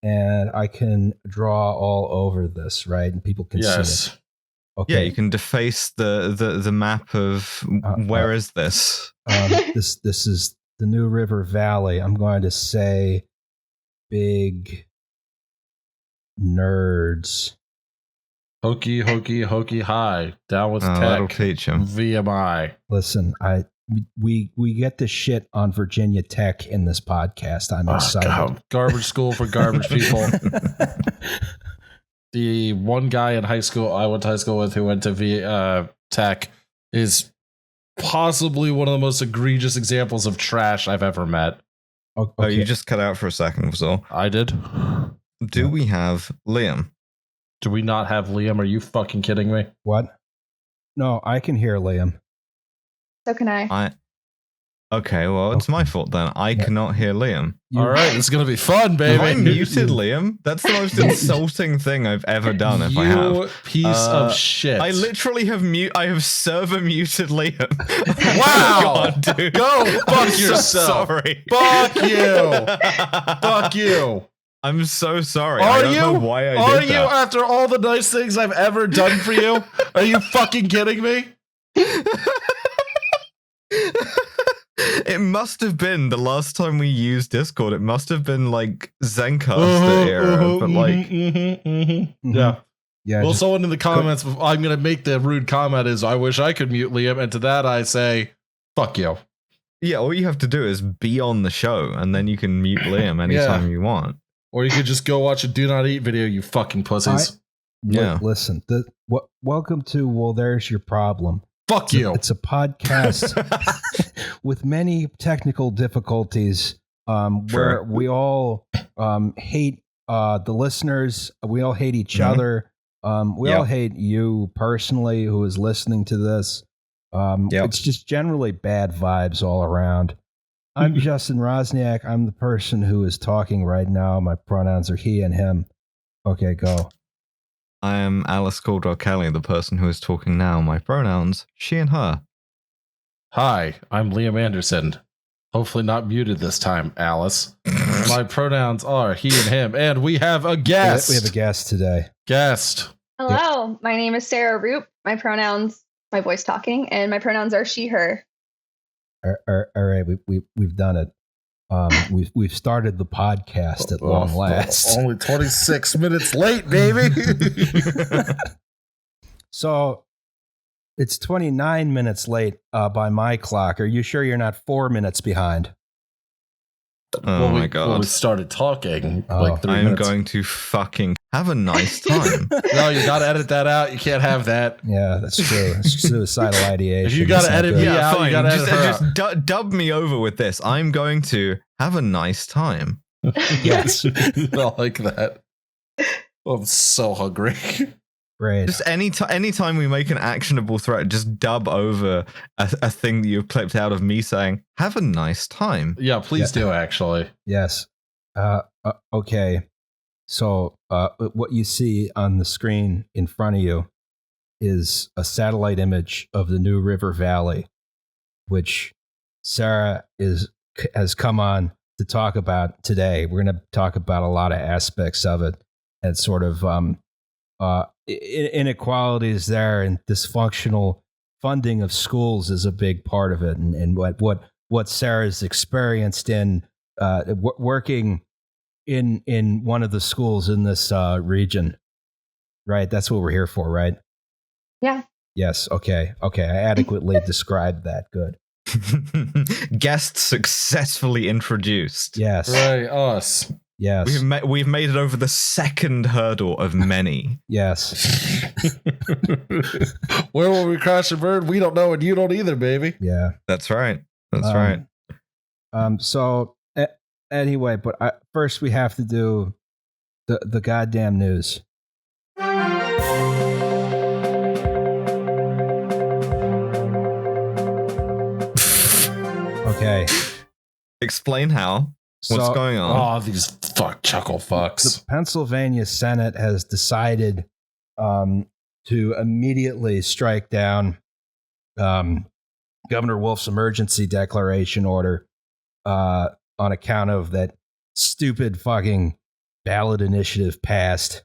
and I can draw all over this, right? And people can see it. Okay. Yeah, you can deface the map of where is this? This is the New River Valley. I'm going to say big nerds. Hokey, high. Down with tech. That'll teach him. VMI. Listen, we get the shit on Virginia Tech in this podcast. I'm excited. God. Garbage school for garbage people. The one guy in high school I went to high school with who went to Tech is possibly one of the most egregious examples of trash I've ever met. Okay. Oh, you just cut out for a second, was all. I did. Do we have Liam? Do we not have Liam? Are you fucking kidding me? What? No, I can hear Liam. So can I. Okay, well, it's my fault then. I cannot hear Liam. All right, it's going to be fun, baby. Have I muted Liam? That's the most insulting thing I've ever done, if I have. You piece of shit. I literally have server muted Liam. Wow. God, dude. Go fuck I'm yourself. So sorry. Fuck you. Fuck you. I'm so sorry. Are I don't you? know why I Are did you that. after all the nice things I've ever done for you? Are you fucking kidding me? It must have been the last time we used Discord. It must have been like Zencastr era, but like, yeah. Yeah. Well, someone in the comments, I'm gonna make the rude comment is, I wish I could mute Liam, and to that I say, fuck you. yeah. All you have to do is be on the show, and then you can mute Liam anytime you want. Or you could just go watch a Do Not Eat video, you fucking pussies. Listen. Welcome to Well, There's Your Problem. Fuck you. It's a podcast with many technical difficulties where we all hate the listeners. We all hate each other. We all hate you personally who is listening to this. It's just generally bad vibes all around. I'm Justin Rosniak. I'm the person who is talking right now. My pronouns are he and him. Okay, go. I am Alice Caldwell Kelly, the person who is talking now. My pronouns, she and her. Hi, I'm Liam Anderson. Hopefully not muted this time, Alice. My pronouns are he and him, and we have a guest. We have a guest today. Guest. Hello, my name is Sarah Roop. My pronouns, my voice talking, and my pronouns are she, her. All right, we've done it. We've started the podcast at long last. Only 26 minutes late, baby. So it's 29 minutes late by my clock. Are you sure you're not 4 minutes behind? Oh my god. Well, we started talking like 3 I'm minutes. going to fucking have a nice time. No, you got to edit that out. You can't have that. Yeah, that's true. It's suicidal ideation. If you got to edit me out, fine. you got to edit her out. Just dub me over with this. I'm going to have a nice time. Yes. I like that. Oh, I'm so hungry. Great. Just anytime we make an actionable threat, just dub over a thing that you've clipped out of me saying, have a nice time. Yeah, please do, actually. Yes. Okay. So what you see on the screen in front of you is a satellite image of the New River Valley, which Sarah has come on to talk about today. We're going to talk about a lot of aspects of it and sort of inequalities there, and dysfunctional funding of schools is a big part of it, and what Sarah's experienced in working in one of the schools in this region. Right, that's what we're here for, right? Yeah. Yes. Okay. I adequately described that. Good. Guest successfully introduced. Yes. Right, us. Yes. We've made it over the second hurdle of many. Yes. Where will we crash and burn? We don't know, and you don't either, baby. Yeah. That's right. That's right. So anyway, but first we have to do the goddamn news. Okay. Explain how. What's going on? Oh, these chuckle fucks. The Pennsylvania Senate has decided to immediately strike down Governor Wolf's emergency declaration order on account of that stupid fucking ballot initiative passed.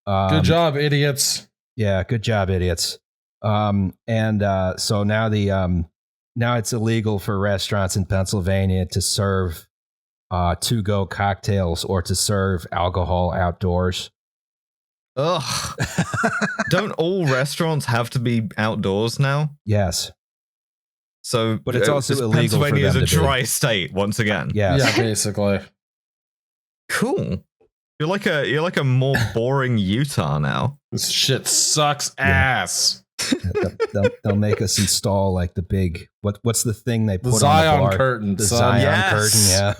Good job, idiots. Yeah, good job, idiots. So now now it's illegal for restaurants in Pennsylvania to serve to-go cocktails or to serve alcohol outdoors. Ugh. Don't all restaurants have to be outdoors now? Yes. So, But it's also illegal for Pennsylvania is them a to be. dry state once again. Yes. Yeah, basically. Cool. You're like a more boring Utah now. This shit sucks ass. They'll make us install like the big what's the thing they The put Zion on the bar? curtain. The son. Zion Yes. curtain, yeah.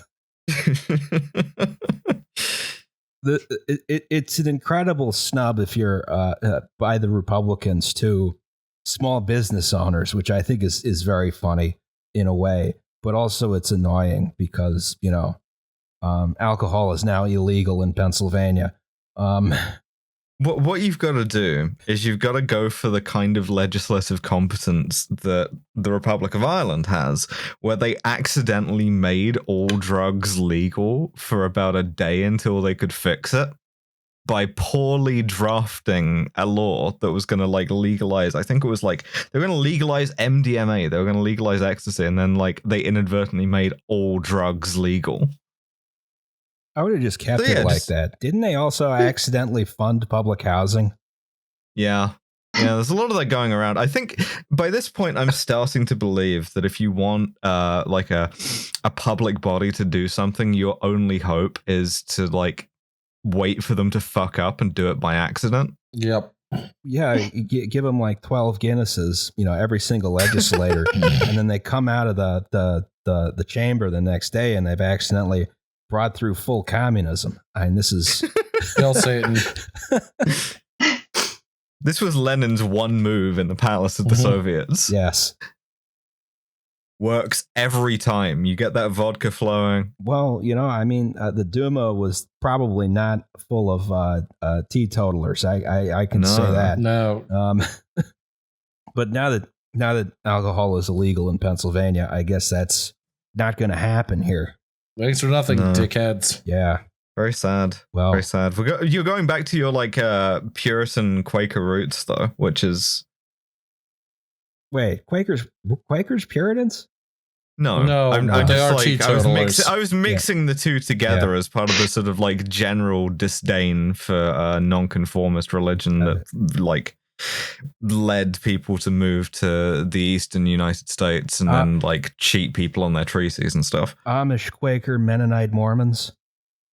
It's an incredible snub if you're by the Republicans to small business owners, which I think is very funny in a way, but also it's annoying because alcohol is now illegal in Pennsylvania. What you've got to do is you've got to go for the kind of legislative competence that the Republic of Ireland has, where they accidentally made all drugs legal for about a day until they could fix it by poorly drafting a law that was going to legalize. I think it was they were going to legalize MDMA, they were going to legalize ecstasy, and then they inadvertently made all drugs legal. I would have just kept it like that. Didn't they also accidentally fund public housing? Yeah. Yeah, there's a lot of that going around. I think by this point, I'm starting to believe that if you want a public body to do something, your only hope is to wait for them to fuck up and do it by accident. Yep. Yeah, you give them 12 Guinnesses, every single legislator, and then they come out of the chamber the next day and they've accidentally brought through full communism. I mean, this is Hail Satan. This was Lenin's one move in the palace of the Soviets. yes. Works every time. You get that vodka flowing. Well, the Duma was probably not full of teetotalers. I can say that. No. But now that alcohol is illegal in Pennsylvania, I guess that's not going to happen here. Thanks for nothing, dickheads. Yeah. Very sad. Well, very sad. You're going back to your Puritan Quaker roots though, which is wait, Quakers Puritans? No, I'm just they are teetotalers. I was mixing the two together as part of the sort of general disdain for nonconformist religion that led people to move to the eastern United States and then cheat people on their treaties and stuff. Amish, Quaker, Mennonite, Mormons.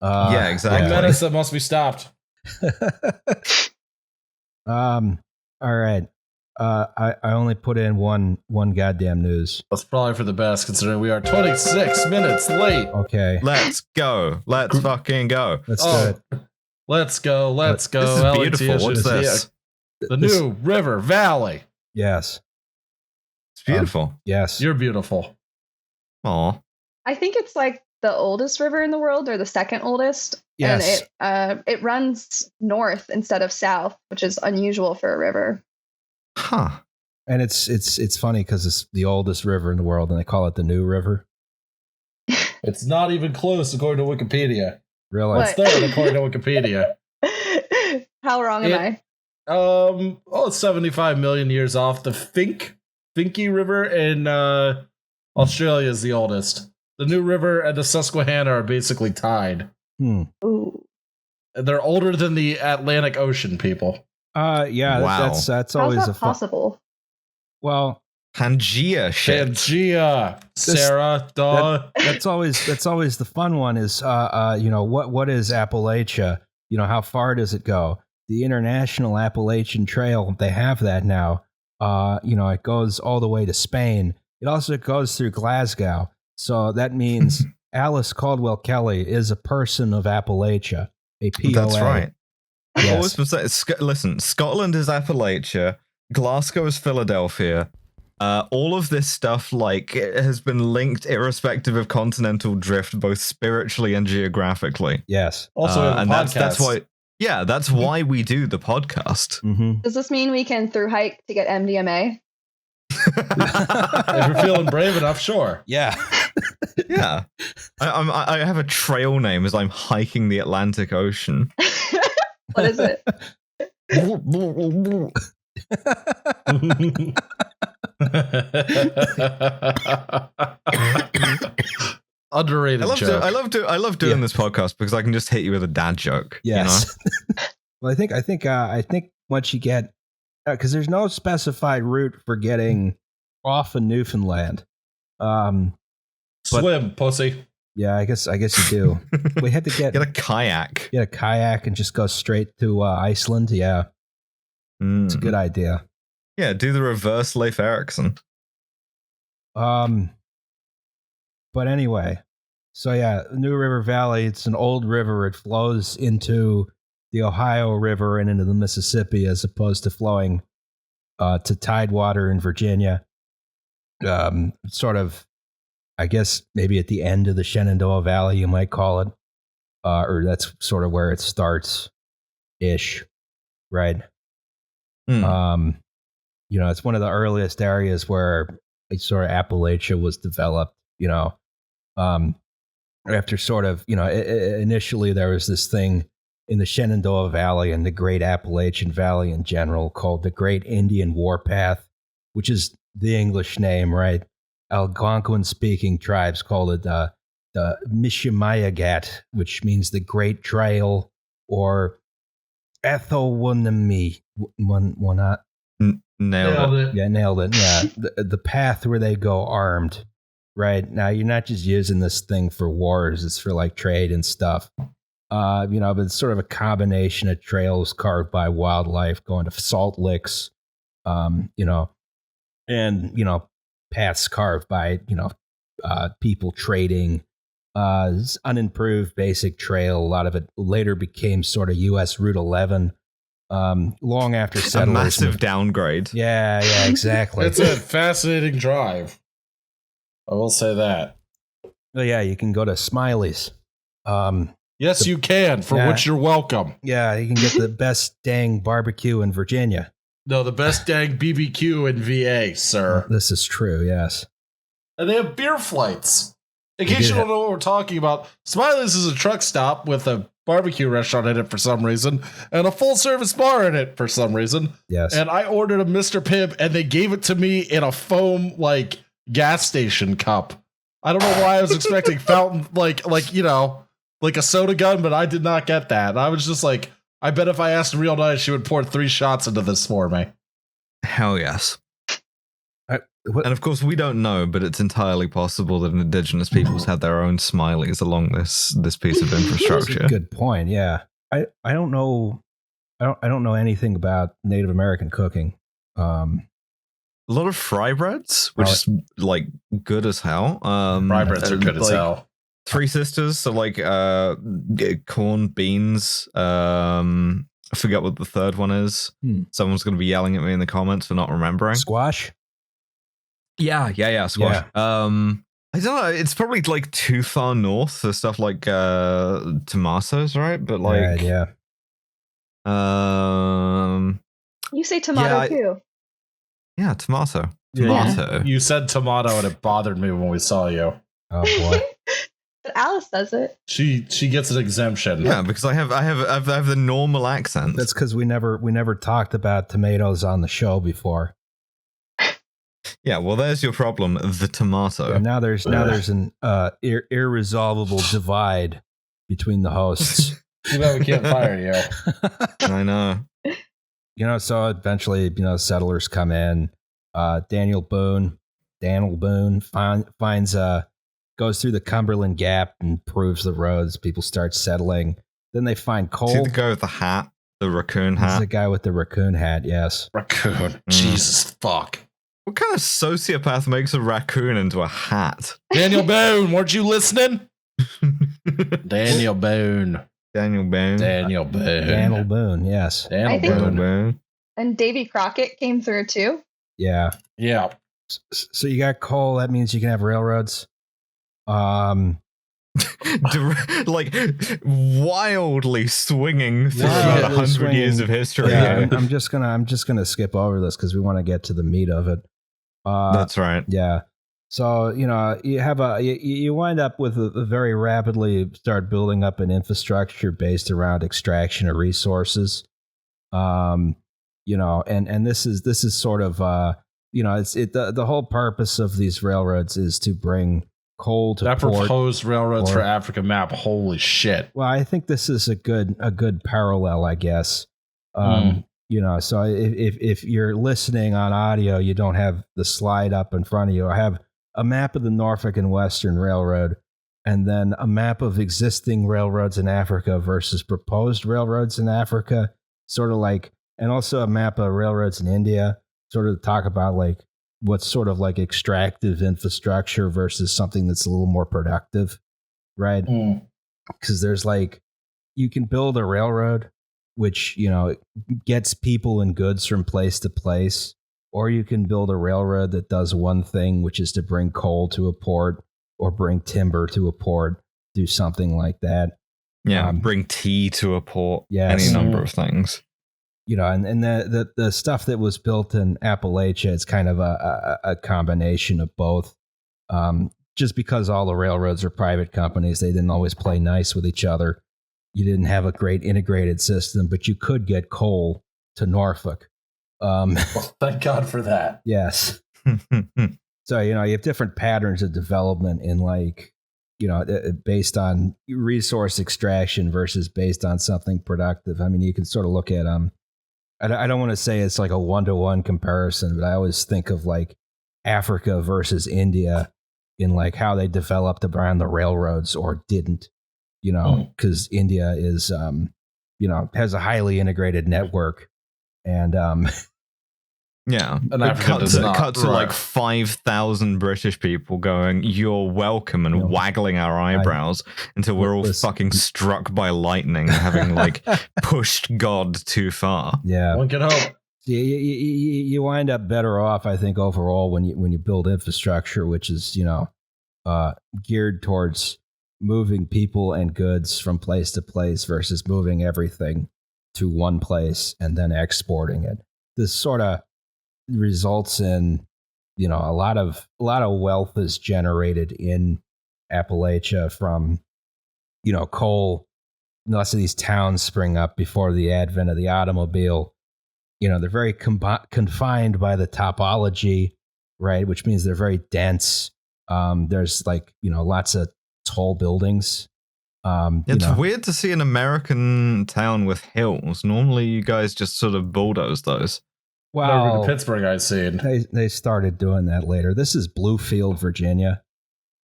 Yeah, exactly. Menace that must be stopped. All right. I only put in one goddamn news. That's probably for the best, considering we are 26 minutes late. Okay. Let's go. Let's fucking go. Let's do it. Let's go. Let's go. This is beautiful. What's this? The new river valley. Yes. It's beautiful. Yes. You're beautiful. Aw. I think it's the oldest river in the world, or the second oldest. Yes. And it runs north instead of south, which is unusual for a river. Huh. And it's funny because it's the oldest river in the world, and they call it the New River. It's not even close, according to Wikipedia. Really? It's third, according to Wikipedia. How wrong am I? It's 75 million years off. The Finke River in Australia is the oldest. The New River and the Susquehanna are basically tied. Ooh. They're older than the Atlantic Ocean, people. Yeah, wow. That's always How's that possible? Well, Pangea shit. Pangea, Sarah, duh. That's always the fun one is what is Appalachia? How far does it go? The International Appalachian Trail, they have that now. It goes all the way to Spain. It also goes through Glasgow. So that means Alice Caldwell Kelly is a person of Appalachia, a POA. That's right. Yes. Listen, Scotland is Appalachia, Glasgow is Philadelphia. All of this stuff has been linked irrespective of continental drift, both spiritually and geographically. Yes. Also, and that's why. Yeah, that's why we do the podcast. Mm-hmm. Does this mean we can through hike to get MDMA? If you're feeling brave enough, sure. Yeah. Yeah. I have a trail name as I'm hiking the Atlantic Ocean. What is it? Underrated joke. I love doing this podcast because I can just hit you with a dad joke. Yes. Well, I think once you get, because there's no specified route for getting off of Newfoundland. Swim, pussy. Yeah, I guess you do. We had to get a kayak. Get a kayak and just go straight to Iceland. Yeah, it's a good idea. Yeah, do the reverse Leif Erikson. But anyway, so yeah, New River Valley. It's an old river. It flows into the Ohio River and into the Mississippi, as opposed to flowing to Tidewater in Virginia. Sort of, I guess maybe at the end of the Shenandoah Valley, you might call it, or that's sort of where it starts, ish, right? It's one of the earliest areas where sort of Appalachia was developed. After sort of, initially there was this thing in the Shenandoah Valley and the Great Appalachian Valley in general called the Great Indian Warpath, which is the English name, right? Algonquin-speaking tribes called it the Mishimayagat, which means the Great Trail, or Ethowunami. Nailed it. Yeah, nailed it. Yeah, the path where they go armed. Right now, you're not just using this thing for wars; it's for like trade and stuff. But it's sort of a combination of trails carved by wildlife going to salt licks, and paths carved by people trading. Unimproved basic trail. A lot of it later became sort of U.S. Route 11. Long after settlers, a massive downgrade. Yeah, exactly. It's a fascinating drive. I will say that. Oh yeah, you can go to Smiley's. Yes, you can, for which you're welcome. Yeah, you can get the best dang barbecue in Virginia. No, the best dang BBQ in VA, sir. This is true, yes. And they have beer flights. In case you don't know what we're talking about, Smiley's is a truck stop with a barbecue restaurant in it for some reason, and a full-service bar in it for some reason. Yes. And I ordered a Mr. Pibb, and they gave it to me in a foam, gas station cup. I don't know why I was expecting fountain, like a soda gun, but I did not get that. I was just like, I bet if I asked real nice, she would pour 3 shots into this for me. Hell yes. And of course, we don't know, but it's entirely possible that indigenous peoples had their own Smileys along this piece of infrastructure. That's a good point. Yeah, I don't know. I don't know anything about Native American cooking. A lot of fry breads, which is good as hell. Fry breads are good as hell. 3 sisters, so corn, beans. I forget what the third one is. Someone's going to be yelling at me in the comments for not remembering. Squash. Yeah, squash. I don't know. It's probably too far north for stuff like tomatoes, right? But yeah. You say tomato too. Yeah, tomato. Yeah. You said tomato, and it bothered me when we saw you. Oh boy. But Alice does it. She gets an exemption. Yeah, because I have the normal accent. That's because we never talked about tomatoes on the show before. Yeah, well, there's your problem, the tomato. And now there's an irresolvable divide between the hosts. Too bad we can't fire you. I know. So eventually, settlers come in. Daniel Boone finds goes through the Cumberland Gap and improves the roads. People start settling. Then they find coal. See the guy with the hat, the raccoon hat. This is the guy with the raccoon hat. Yes, raccoon. Jesus fuck. What kind of sociopath makes a raccoon into a hat? Daniel Boone, weren't you listening? Daniel Boone. Daniel Boone, yes. Daniel Boone. And Davy Crockett came through too. Yeah. So you got coal. That means you can have railroads. Wildly swinging through about 100 years of history. Yeah, I'm just gonna skip over this because we want to get to the meat of it. That's right. Yeah. So, you wind up with a very rapidly start building up an infrastructure based around extraction of resources. And this is sort of, the whole purpose of these railroads is to bring coal to that port. proposed railroads for Africa map. Holy shit. Well, I think this is a good parallel, I guess. So if you're listening on audio, you don't have the slide up in front of you. I have a map of the Norfolk and Western Railroad, and then a map of existing railroads in Africa versus proposed railroads in Africa, sort of like, and also a map of railroads in India, sort of talk about like what's sort of like extractive infrastructure versus something that's a little more productive, right? Because there's like, you can build a railroad which, gets people and goods from place to place, or you can build a railroad that does one thing, which is to bring coal to a port or bring timber to a port, do something like that. Yeah, bring tea to a port, yes. Any number of things. And the stuff that was built in Appalachia, it's kind of a combination of both. Just because all the railroads are private companies, they didn't always play nice with each other. You didn't have a great integrated system, but you could get coal to Norfolk. Well, thank God for that. Yes. So, you have different patterns of development in like, based on resource extraction versus based on something productive. I mean, you can sort of look at, I don't want to say it's like a one-to-one comparison, but I always think of like Africa versus India in like how they developed around the railroads or didn't. Because India is, has a highly integrated network, and yeah, and Africa cut to like 5,000 British people going, "You're welcome," and waggling our eyebrows until we're all fucking struck by lightning, having like pushed God too far. Yeah, one can hope. You wind up better off, I think, overall when you build infrastructure, which is geared towards moving people and goods from place to place versus moving everything to one place and then exporting it. This sort of results in, a lot of wealth is generated in Appalachia from, coal. Lots of these towns spring up before the advent of the automobile. They're very confined by the topology, right? Which means they're very dense. There's like, lots of tall buildings. It's weird to see an American town with hills. Normally you guys just sort of bulldoze those. Well, the Pittsburgh I've seen. They started doing that later. This is Bluefield, Virginia.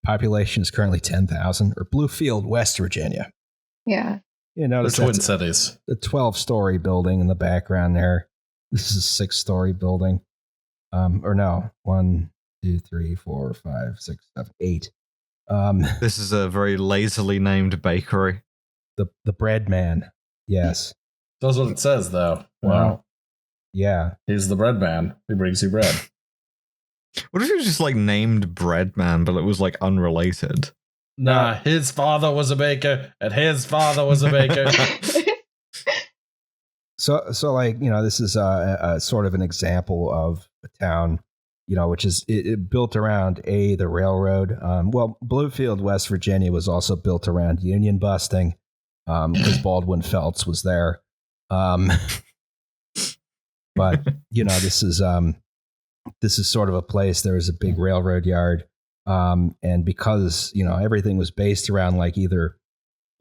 Population is currently 10,000, or Bluefield, West Virginia. Yeah. Notice the Twin Cities. The 12-story building in the background there. This is a 6-story building. Or no, 1, 2, 3, 4, 5, 6, 7, 8. This is a very lazily named bakery. The bread man. Yes. That's what it says, though. Wow. Yeah. He's the bread man. He brings you bread. What if it was just like named Bread Man, but it was like unrelated? Nah, his father was a baker, and his father was a baker. So like, this is a sort of an example of a town, which is it built around the railroad. Bluefield, West Virginia was also built around union busting because Baldwin Felts was there. But, this is sort of a place, there was a big railroad yard. And because, everything was based around like either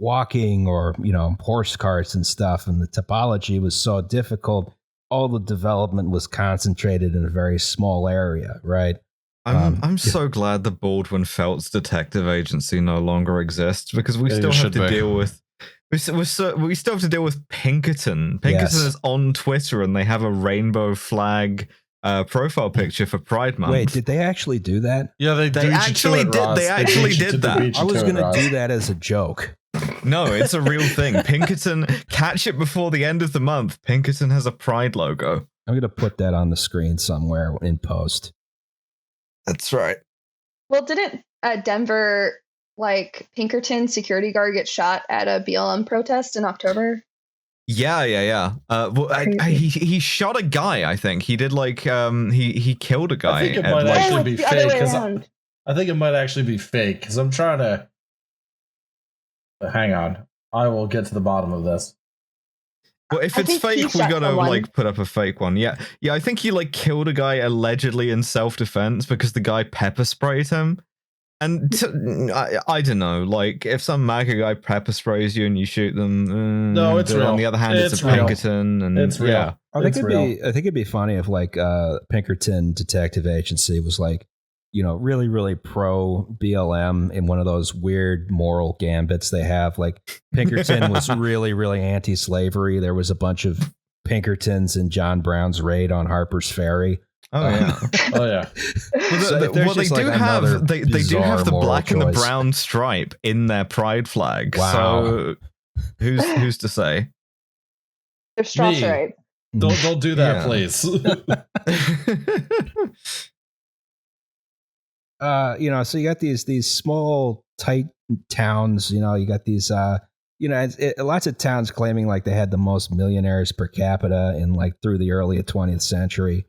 walking or, horse carts and stuff, and the topology was so difficult, all the development was concentrated in a very small area, right? I'm so glad the Baldwin Felts Detective Agency no longer exists, because we still have to deal with we still have to deal with Pinkerton. Pinkerton is on Twitter, and they have a rainbow flag profile picture for Pride Month. Wait, did they actually do that? Yeah, they actually did. They actually did that. I was going to do that as a joke. No, it's a real thing. Pinkerton, catch it before the end of the month. Pinkerton has a Pride logo. I'm going to put that on the screen somewhere in post. That's right. Well, didn't Denver, Pinkerton security guard get shot at a BLM protest in October? Yeah. He shot a guy. I think he did. He killed a guy. I think it might actually be fake. I think it might actually be fake because I'm trying to. Hang on, I will get to the bottom of this. Well, if I it's think he fake, we shot gotta someone. like put up a fake one. Yeah, I think he like killed a guy allegedly in self-defense because the guy pepper sprayed him. And I don't know, like if some MAGA guy pepper sprays you and you shoot them, No, it's real. On the other hand, it's a real. Pinkerton, and It's real. yeah. I think It's it'd be funny if like Pinkerton Detective Agency was like, you know, really, really pro BLM in one of those weird moral gambits they have. Like Pinkerton was really, really anti-slavery. There was a bunch of Pinkertons in John Brown's raid on Harper's Ferry. Oh yeah. Oh yeah. So if there's just, like, another they do bizarre have the moral black and the choice. brown stripe in their pride flag. Wow. So who's to say? They're straw Me. stripe. Don't do that, Yeah. please. You know, so you got these small, tight towns. You know, you got these. You know, lots of towns claiming like they had the most millionaires per capita in like through the early 20th century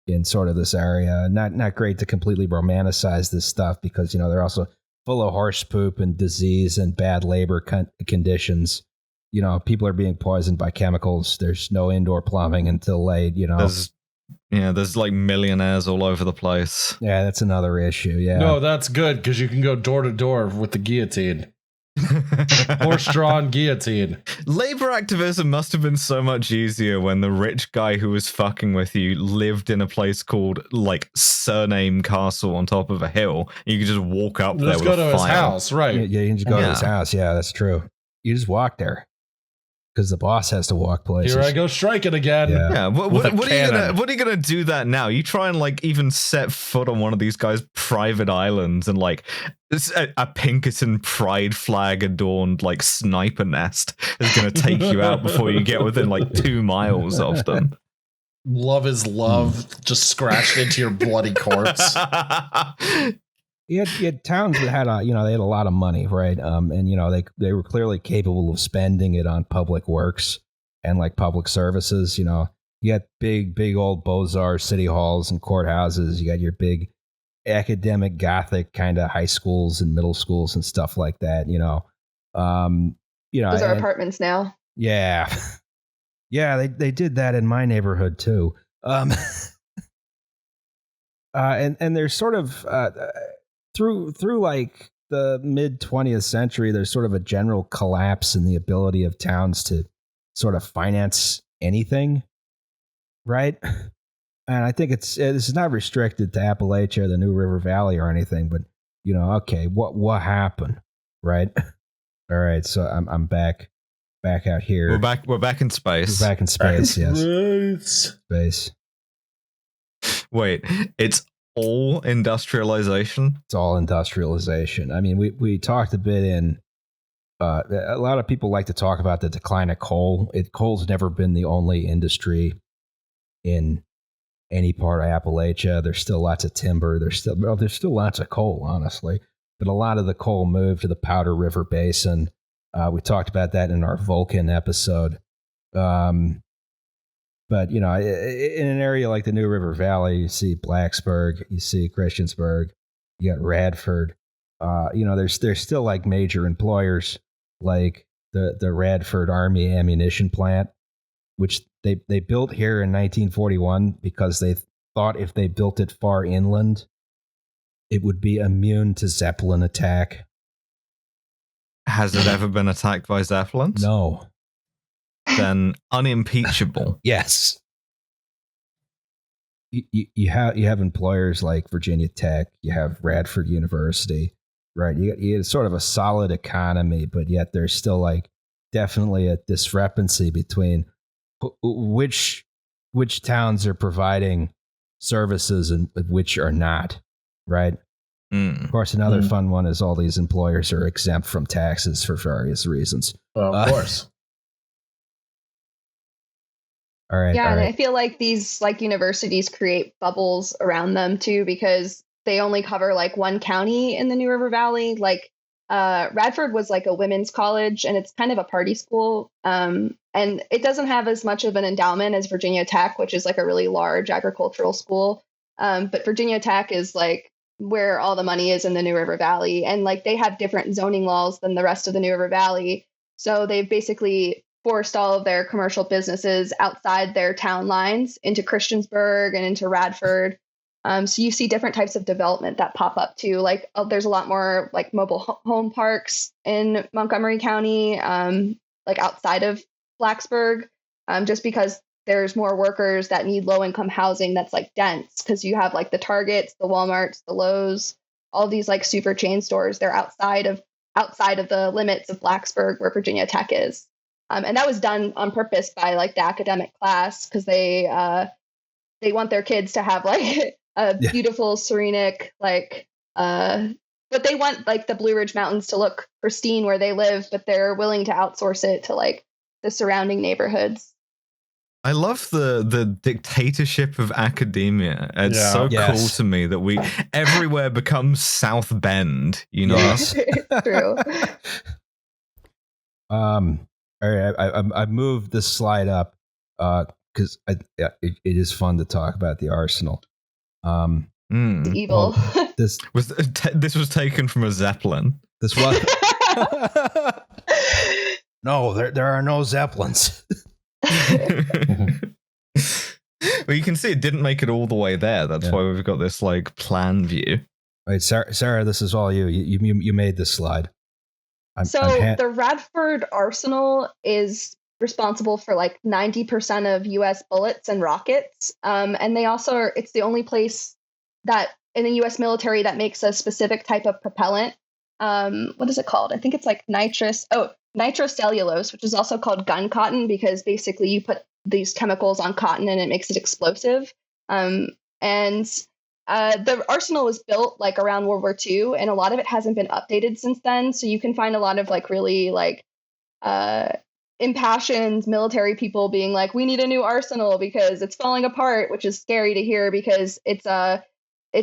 in sort of this area. Not great to completely romanticize this stuff because, you know, they're also full of horse poop and disease and bad labor conditions. You know, people are being poisoned by chemicals. There's no indoor plumbing until late, you know. There's like millionaires all over the place. Yeah, that's another issue. Yeah. No, that's good because you can go door to door with the guillotine. Horse-drawn guillotine. Labor activism must have been so much easier when the rich guy who was fucking with you lived in a place called like Surname Castle on top of a hill. You could just walk up there Let's with go to a his file. house, right? Yeah, you can just go to Yeah. his house. Yeah, that's true. You just walk there because the boss has to walk places. Here I go striking again. Yeah. Yeah, With a what cannon. are you gonna do that now? You try and like even set foot on one of these guys' private islands and like a Pinkerton pride flag adorned like sniper nest is gonna take you out before you get within like 2 miles of them. Love is love, just scratched into your bloody corpse. You had towns that had they had a lot of money, right? And you know they were clearly capable of spending it on public works and like public services. You know, you had big old Beaux-Arts city halls and courthouses. You got your big academic Gothic kind of high schools and middle schools and stuff like that. You know, Those are apartments now. Yeah, yeah, they did that in my neighborhood too. And there's sort of through like the mid 20th century, there's sort of a general collapse in the ability of towns to sort of finance anything, right? And I think this is not restricted to Appalachia or the New River Valley or anything, but you know, okay, what happened, right? All right, so I'm back out here. We're back in space. We're back in space, yes. Right. Space. Wait, it's all industrialization? It's all industrialization. I mean, we talked a bit in. A lot of people like to talk about the decline of coal. Coal's never been the only industry in any part of Appalachia. There's still lots of timber. There's still lots of coal, honestly. But a lot of the coal moved to the Powder River Basin. We talked about that in our Vulcan episode. But, you know, in an area like the New River Valley, you see Blacksburg, you see Christiansburg, you got Radford. You know, there's still like major employers like the Radford Army ammunition plant, which they built here in 1941 because they thought if they built it far inland, it would be immune to Zeppelin attack. Has it ever been attacked by Zeppelins? No. Then unimpeachable. Yes. You have employers like Virginia Tech, you have Radford University, right? You get sort of a solid economy, but yet there's still like definitely a discrepancy between which towns are providing services and which are not, right? Of course, another fun one is all these employers are exempt from taxes for various reasons. Well, of course. All right. Yeah, all and right. I feel like these like universities create bubbles around them too because they only cover like one county in the New River Valley. Like Radford was like a women's college and it's kind of a party school. And it doesn't have as much of an endowment as Virginia Tech, which is like a really large agricultural school. But Virginia Tech is like where all the money is in the New River Valley. And like they have different zoning laws than the rest of the New River Valley. So they've basically forced all of their commercial businesses outside their town lines into Christiansburg and into Radford. So you see different types of development that pop up too. Like there's a lot more like mobile home parks in Montgomery County, like outside of Blacksburg, just because there's more workers that need low income housing that's like dense, because you have like the Targets, the Walmarts, the Lowe's, all these like super chain stores. They're outside of the limits of Blacksburg, where Virginia Tech is. And that was done on purpose by like the academic class, because they want their kids to have like a beautiful, serenic, like, but they want like the Blue Ridge Mountains to look pristine where they live, but they're willing to outsource it to like the surrounding neighborhoods. I love the dictatorship of academia. It's so cool to me that we everywhere becomes South Bend, you know? Yes. True. All right, I moved this slide up because it is fun to talk about the Arsenal. Evil. Well, this was taken from a Zeppelin. This was no, there are no Zeppelins. Well, you can see it didn't make it all the way there. That's why we've got this like plan view. Right, Sarah, this is all you. You made this slide. The Radford Arsenal is responsible for like 90% of U.S. bullets and rockets, and they also it's the only place that in the U.S. military that makes a specific type of propellant. What is it called? I think it's like nitrocellulose, which is also called gun cotton, because basically you put these chemicals on cotton and it makes it explosive. The arsenal was built like around World War II, and a lot of it hasn't been updated since then. So you can find a lot of like really like impassioned military people being like, we need a new arsenal because it's falling apart, which is scary to hear because it's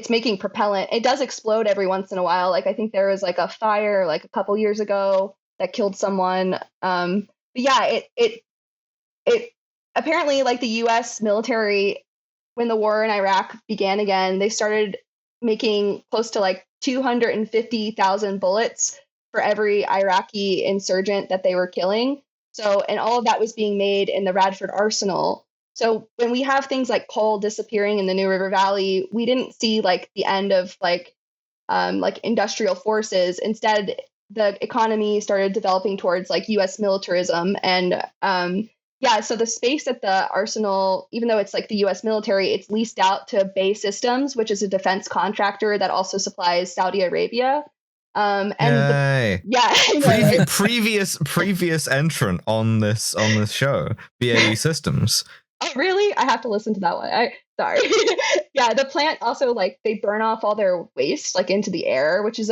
making propellant. It does explode every once in a while. Like I think there was like a fire like a couple years ago that killed someone. But yeah, it apparently like the U.S. military, when the war in Iraq began again, they started making close to like 250,000 bullets for every Iraqi insurgent that they were killing. So, and all of that was being made in the Radford Arsenal. So when we have things like coal disappearing in the New River Valley, we didn't see like the end of like industrial forces. Instead, the economy started developing towards like U.S. militarism. And so the space at the arsenal, even though it's like the U.S. military, it's leased out to Bay Systems, which is a defense contractor that also supplies Saudi Arabia. Previous entrant on this show, BAE Systems. Oh, really? I have to listen to that one. Sorry. Yeah, the plant also like they burn off all their waste like into the air, which is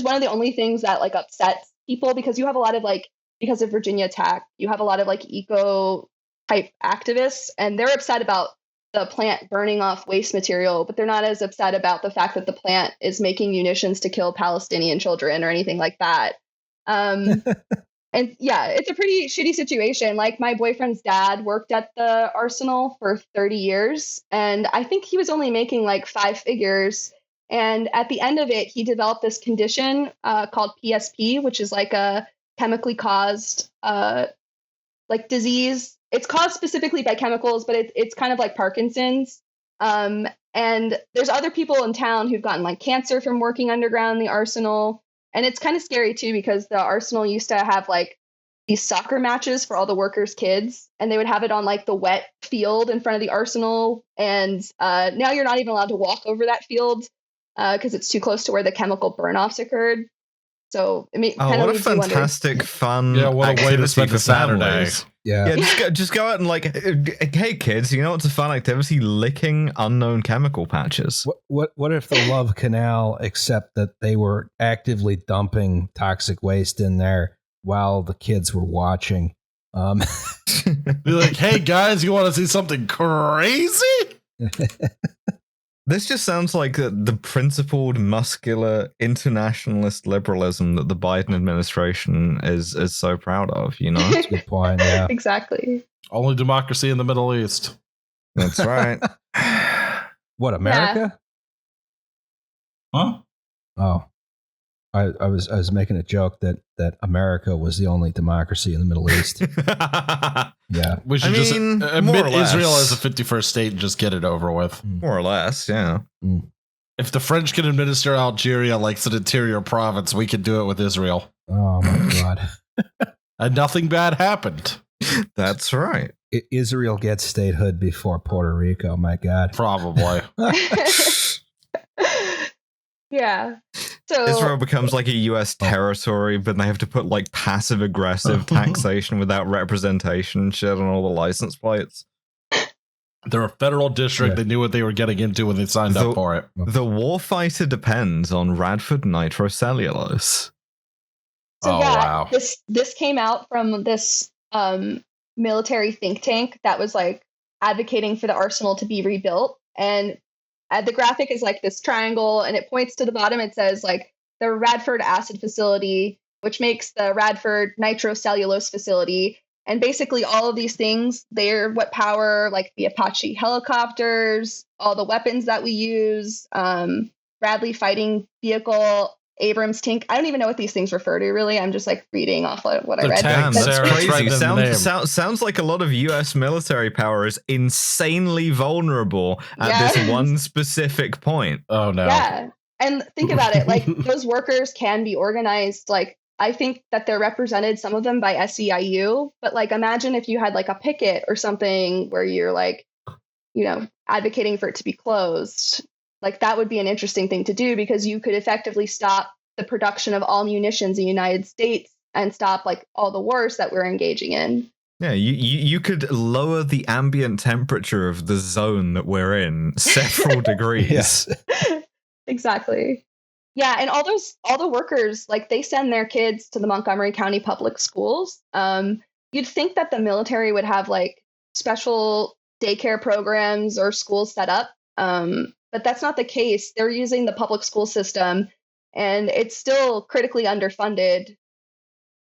one of the only things that like upsets people, because you have a lot of like, because of Virginia Tech, you have a lot of like eco type activists, and they're upset about the plant burning off waste material, but they're not as upset about the fact that the plant is making munitions to kill Palestinian children or anything like that. And yeah, it's a pretty shitty situation. Like my boyfriend's dad worked at the arsenal for 30 years, and I think he was only making like 5 figures. And at the end of it, he developed this condition called PSP, which is like a chemically caused like disease. It's caused specifically by chemicals, but it's kind of like Parkinson's. And there's other people in town who've gotten like cancer from working underground in the arsenal. And it's kind of scary too, because the arsenal used to have like these soccer matches for all the workers' kids, and they would have it on like the wet field in front of the arsenal. And now you're not even allowed to walk over that field because it's too close to where the chemical burn-offs occurred. So what a fantastic fun what a way to spend a Saturday. Yeah, just go out and like, hey kids, you know what's a fun activity? Licking unknown chemical patches. What if the Love Canal, except that they were actively dumping toxic waste in there while the kids were watching? Be like, hey guys, you want to see something crazy? This just sounds like the principled, muscular, internationalist liberalism that the Biden administration is so proud of, you know? That's a good point, yeah. Exactly. Only democracy in the Middle East. That's right. What, America? Huh? Oh, I was making a joke that America was the only democracy in the Middle East. Yeah, We should I mean, just more admit or less. Israel as a 51st state and just get it over with. More or less, yeah. If the French can administer Algeria like it's an interior province, we can do it with Israel. Oh my God. And nothing bad happened. That's right. Israel gets statehood before Puerto Rico. My God. Probably. Yeah. So Israel becomes like a US territory, but they have to put like passive aggressive taxation without representation and shit on all the license plates. They're a federal district. Yeah. They knew what they were getting into when they signed up for it. The warfighter depends on Radford nitrocellulose. So Oh, yeah, wow. this came out from this military think tank that was like advocating for the arsenal to be rebuilt. And the graphic is like this triangle, and it points to the bottom. It says like the Radford acid facility, which makes the Radford nitrocellulose facility. And basically all of these things, they're what power like the Apache helicopters, all the weapons that we use, Bradley fighting vehicle, Abrams tank. I don't even know what these things refer to, really. I'm just like reading off what I They're read. tanks, Damn, that's Sarah, it's right crazy. in the name. Sounds like a lot of US military power is insanely vulnerable at Yes. this one specific point. Oh, no. Yeah. And think about it, like those workers can be organized. Like I think that they're represented, some of them by SEIU, but like imagine if you had like a picket or something where you're like, you know, advocating for it to be closed. Like that would be an interesting thing to do, because you could effectively stop the production of all munitions in the United States and stop like all the wars that we're engaging in. Yeah, you could lower the ambient temperature of the zone that we're in several degrees. Yes. Exactly. Yeah, and all the workers, like they send their kids to the Montgomery County public schools. You'd think that the military would have like special daycare programs or schools set up, but that's not the case. They're using the public school system, and it's still critically underfunded,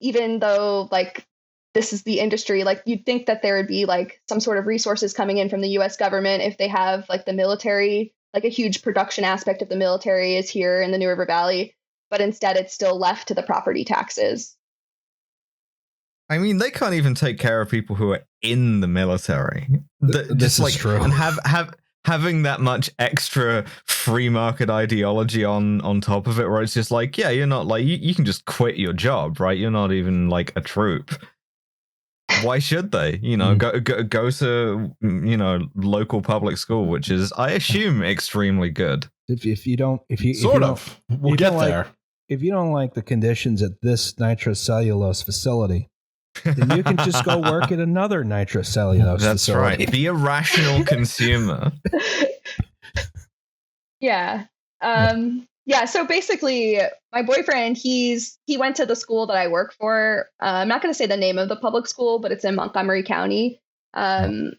even though like this is the industry. Like you'd think that there would be like some sort of resources coming in from the US government if they have like the military, like a huge production aspect of the military is here in the New River Valley, but instead it's still left to the property taxes. I mean, they can't even take care of people who are in the military. This is true. And having that much extra free market ideology on top of it, where it's just like, yeah, you're not like you can just quit your job, right? You're not even like a troop. Why should they? You know, go to, you know, local public school, which is, I assume, extremely good. If you We'll get there. If you don't like the conditions at this nitrocellulose facility, then you can just go work at another nitrocellulose That's facility. right. Be a rational consumer. Yeah. Yeah, so basically my boyfriend, he went to the school that I work for. I'm not going to say the name of the public school, but it's in Montgomery County. And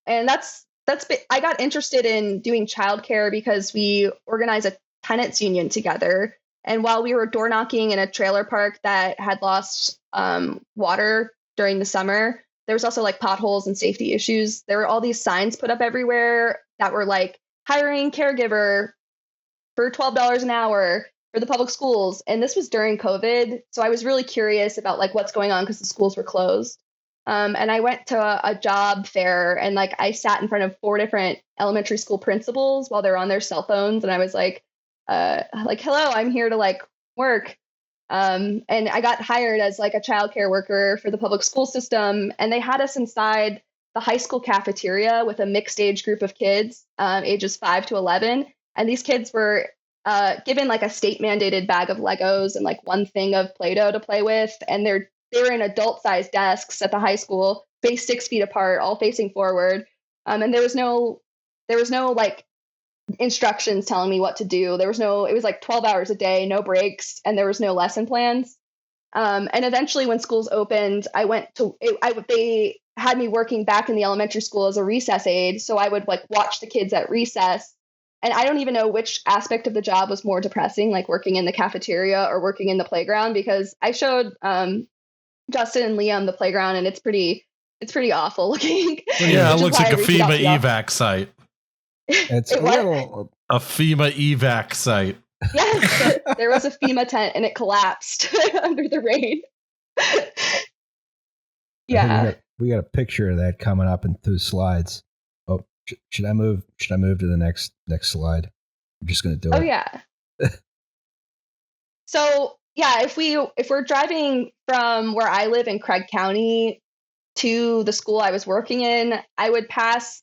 I got interested in doing childcare because we organize a tenants union together. And while we were door knocking in a trailer park that had lost water during the summer, there was also like potholes and safety issues. There were all these signs put up everywhere that were like hiring caregiver for $12 an hour for the public schools. And this was during COVID. So I was really curious about like what's going on because the schools were closed. And I went to a job fair, and like I sat in front of 4 different elementary school principals while they're on their cell phones. And I was like, hello, I'm here to like work. And I got hired as like a childcare worker for the public school system. And they had us inside the high school cafeteria with a mixed age group of kids, ages 5 to 11. And these kids were given like a state mandated bag of Legos and like one thing of Play-Doh to play with. And they were in adult sized desks at the high school, spaced 6 feet apart, all facing forward. And there was no like instructions telling me what to do. It was like 12 hours a day, no breaks, and there was no lesson plans. And eventually when schools opened, they had me working back in the elementary school as a recess aide. So I would like watch the kids at recess. And I don't even know which aspect of the job was more depressing, like working in the cafeteria or working in the playground, because I showed Justin and Liam the playground, and it's pretty awful looking. Yeah, it looks like a FEMA evac site. It's It a what? little. A FEMA evac site. Yes, there was a FEMA tent and it collapsed under the rain. Yeah. We got a picture of that coming up in 2 slides. Oh, should I move? Should I move to the next slide? I'm just going to do it. Oh yeah. So yeah, if we're driving from where I live in Craig County to the school I was working in, I would pass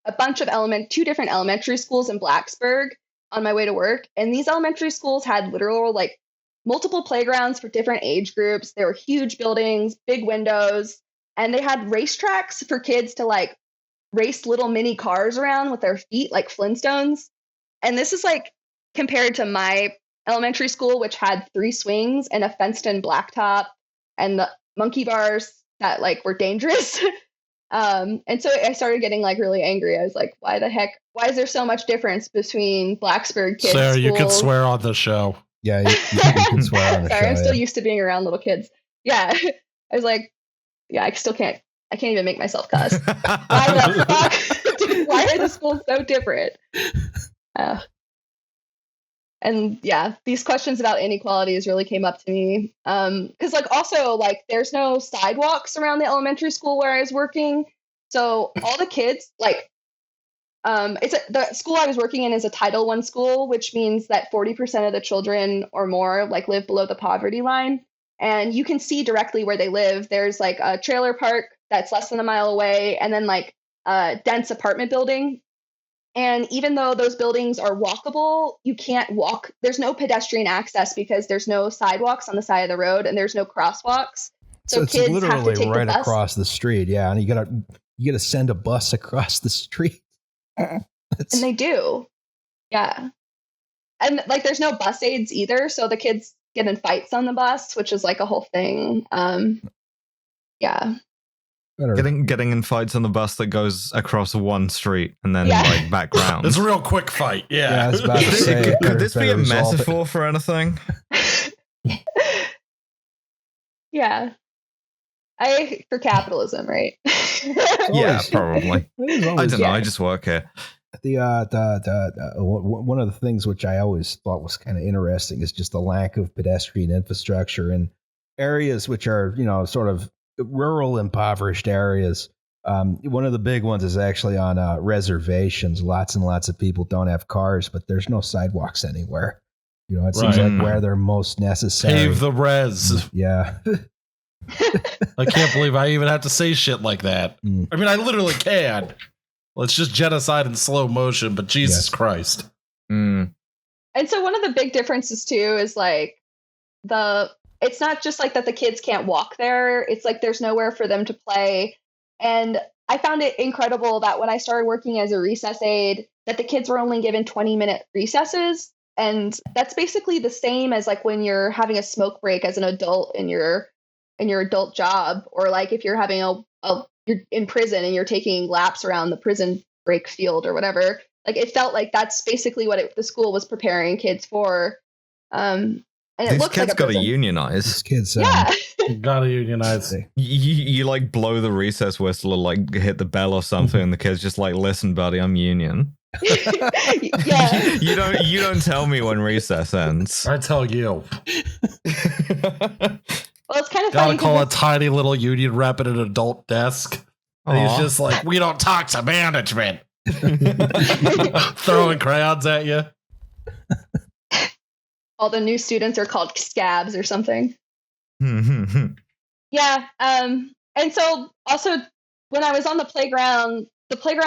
a bunch of 2 different elementary schools in Blacksburg on my way to work. And these elementary schools had literal like multiple playgrounds for different age groups. They were huge buildings, big windows, and they had racetracks for kids to like race little mini cars around with their feet like Flintstones. And this is like compared to my elementary school, which had 3 swings and a fenced in blacktop and the monkey bars that like were dangerous. And so I started getting like really angry. I was like, why is there so much difference between Blacksburg kids? Sarah, schools? you can swear on the show. Yeah, you can swear on the show. Sorry, I'm still yeah. used to being around little kids. Yeah. I was like, yeah, I can't even make myself cuss. Why the fuck? Why are the schools so different? And yeah, these questions about inequalities really came up to me. Because like also like there's no sidewalks around the elementary school where I was working. So all the kids like the school I was working in is a Title I school, which means that 40% of the children or more like live below the poverty line. And you can see directly where they live. There's like a trailer park that's less than a mile away, and then like a dense apartment building. And even though those buildings are walkable, you can't walk. There's no pedestrian access because there's no sidewalks on the side of the road and there's no crosswalks. So it's kids literally have to take right the bus. across the street. Yeah, and you gotta send a bus across the street. And they do. Yeah. And like there's no bus aids either, so the kids get in fights on the bus, which is like a whole thing. Yeah. Getting in fights on the bus that goes across one street and then like back round. It's a real quick fight. Yeah. I was about to say, could this be a resolve it. metaphor for anything? Yeah. For capitalism, right? Yeah, probably. It is I always- don't know. I just work here. One of the things which I always thought was kind of interesting is just the lack of pedestrian infrastructure in areas which are, sort of rural, impoverished areas. One of the big ones is actually on reservations. Lots and lots of people don't have cars, but there's no sidewalks anywhere. It seems like where they're most necessary. Pave the res. Yeah. I can't believe I even have to say shit like that. Mm. I mean, I literally can. Let's just genocide in slow motion, but Jesus Christ. Mm. And so one of the big differences too is like it's not just like that the kids can't walk there. It's like there's nowhere for them to play. And I found it incredible that when I started working as a recess aide, that the kids were only given 20-minute recesses. And that's basically the same as like when you're having a smoke break as an adult in your adult job, or like if you're having you're in prison and you're taking laps around the prison break field or whatever. Like it felt like that's basically what the school was preparing kids for. And it These looks kids like a got to prison. unionize. These kids. Yeah. You gotta unionize. You like blow the recess whistle or like hit the bell or something, and the kids just like, listen, buddy, I'm union. Yeah. You don't tell me when recess ends. I tell you. Well, it's kind of Gotta funny. call a tiny little union rep at an adult desk. And he's Aw. just like, we don't talk to management. Throwing crayons at you. All the new students are called scabs or something. Yeah. And so also when I was on the playground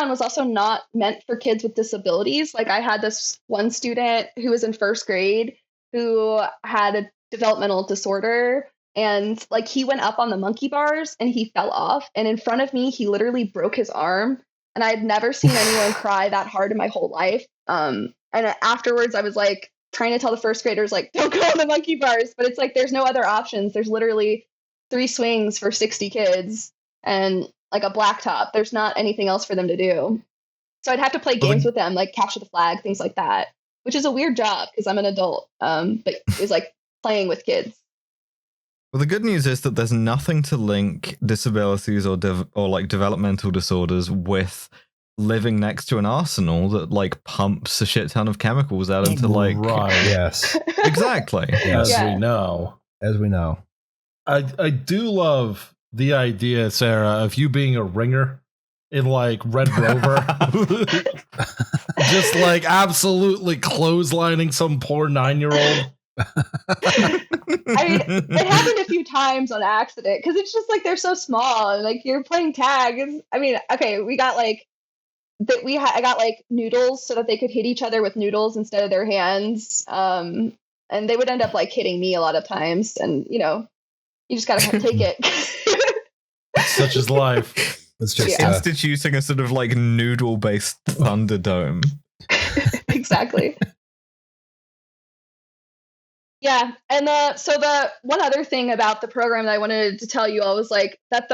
was also not meant for kids with disabilities. Like I had this one student who was in first grade who had a developmental disorder, and like he went up on the monkey bars and he fell off, and in front of me he literally broke his arm, and I had never seen anyone cry that hard in my whole life. And afterwards I was like trying to tell the first graders like, don't go on the monkey bars, but it's like there's no other options. There's literally 3 swings for 60 kids and like a blacktop. There's not anything else for them to do. So I'd have to play games with them, like capture the flag, things like that, which is a weird job because I'm an adult. But it was like playing with kids. Well, the good news is that there's nothing to link disabilities or like developmental disorders with living next to an arsenal that like pumps a shit ton of chemicals out into like Yes. Exactly. Yes. As we know. As we know. I do love the idea, Sarah, of you being a ringer in like Red Rover. Just like absolutely clotheslining some poor 9-year-old. I mean, it happened a few times on accident because it's just like they're so small and like you're playing tag. I mean, okay, we got like I got like noodles so that they could hit each other with noodles instead of their hands. And they would end up like hitting me a lot of times, and you know, you just gotta take it. Such is life. It's just instituting a sort of like noodle-based Thunderdome. Exactly. Yeah, and so the one other thing about the program that I wanted to tell you all was like that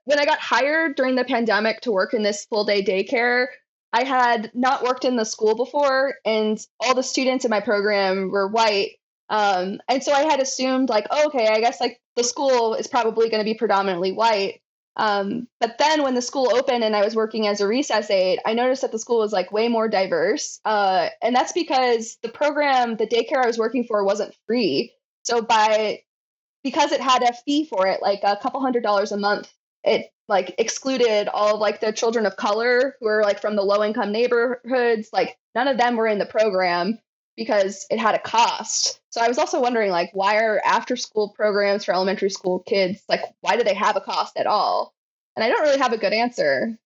when I got hired during the pandemic to work in this full-day daycare, I had not worked in the school before, and all the students in my program were white. And so I had assumed like, oh, okay, I guess like the school is probably going to be predominantly white. But then when the school opened and I was working as a recess aide, I noticed that the school was like way more diverse. And that's because the daycare I was working for wasn't free. So because it had a fee for it, like a couple $100 a month, it like excluded all of like the children of color who are like from the low income neighborhoods. Like none of them were in the program because it had a cost. So I was also wondering, like, why are after school programs for elementary school kids, like, why do they have a cost at all? And I don't really have a good answer.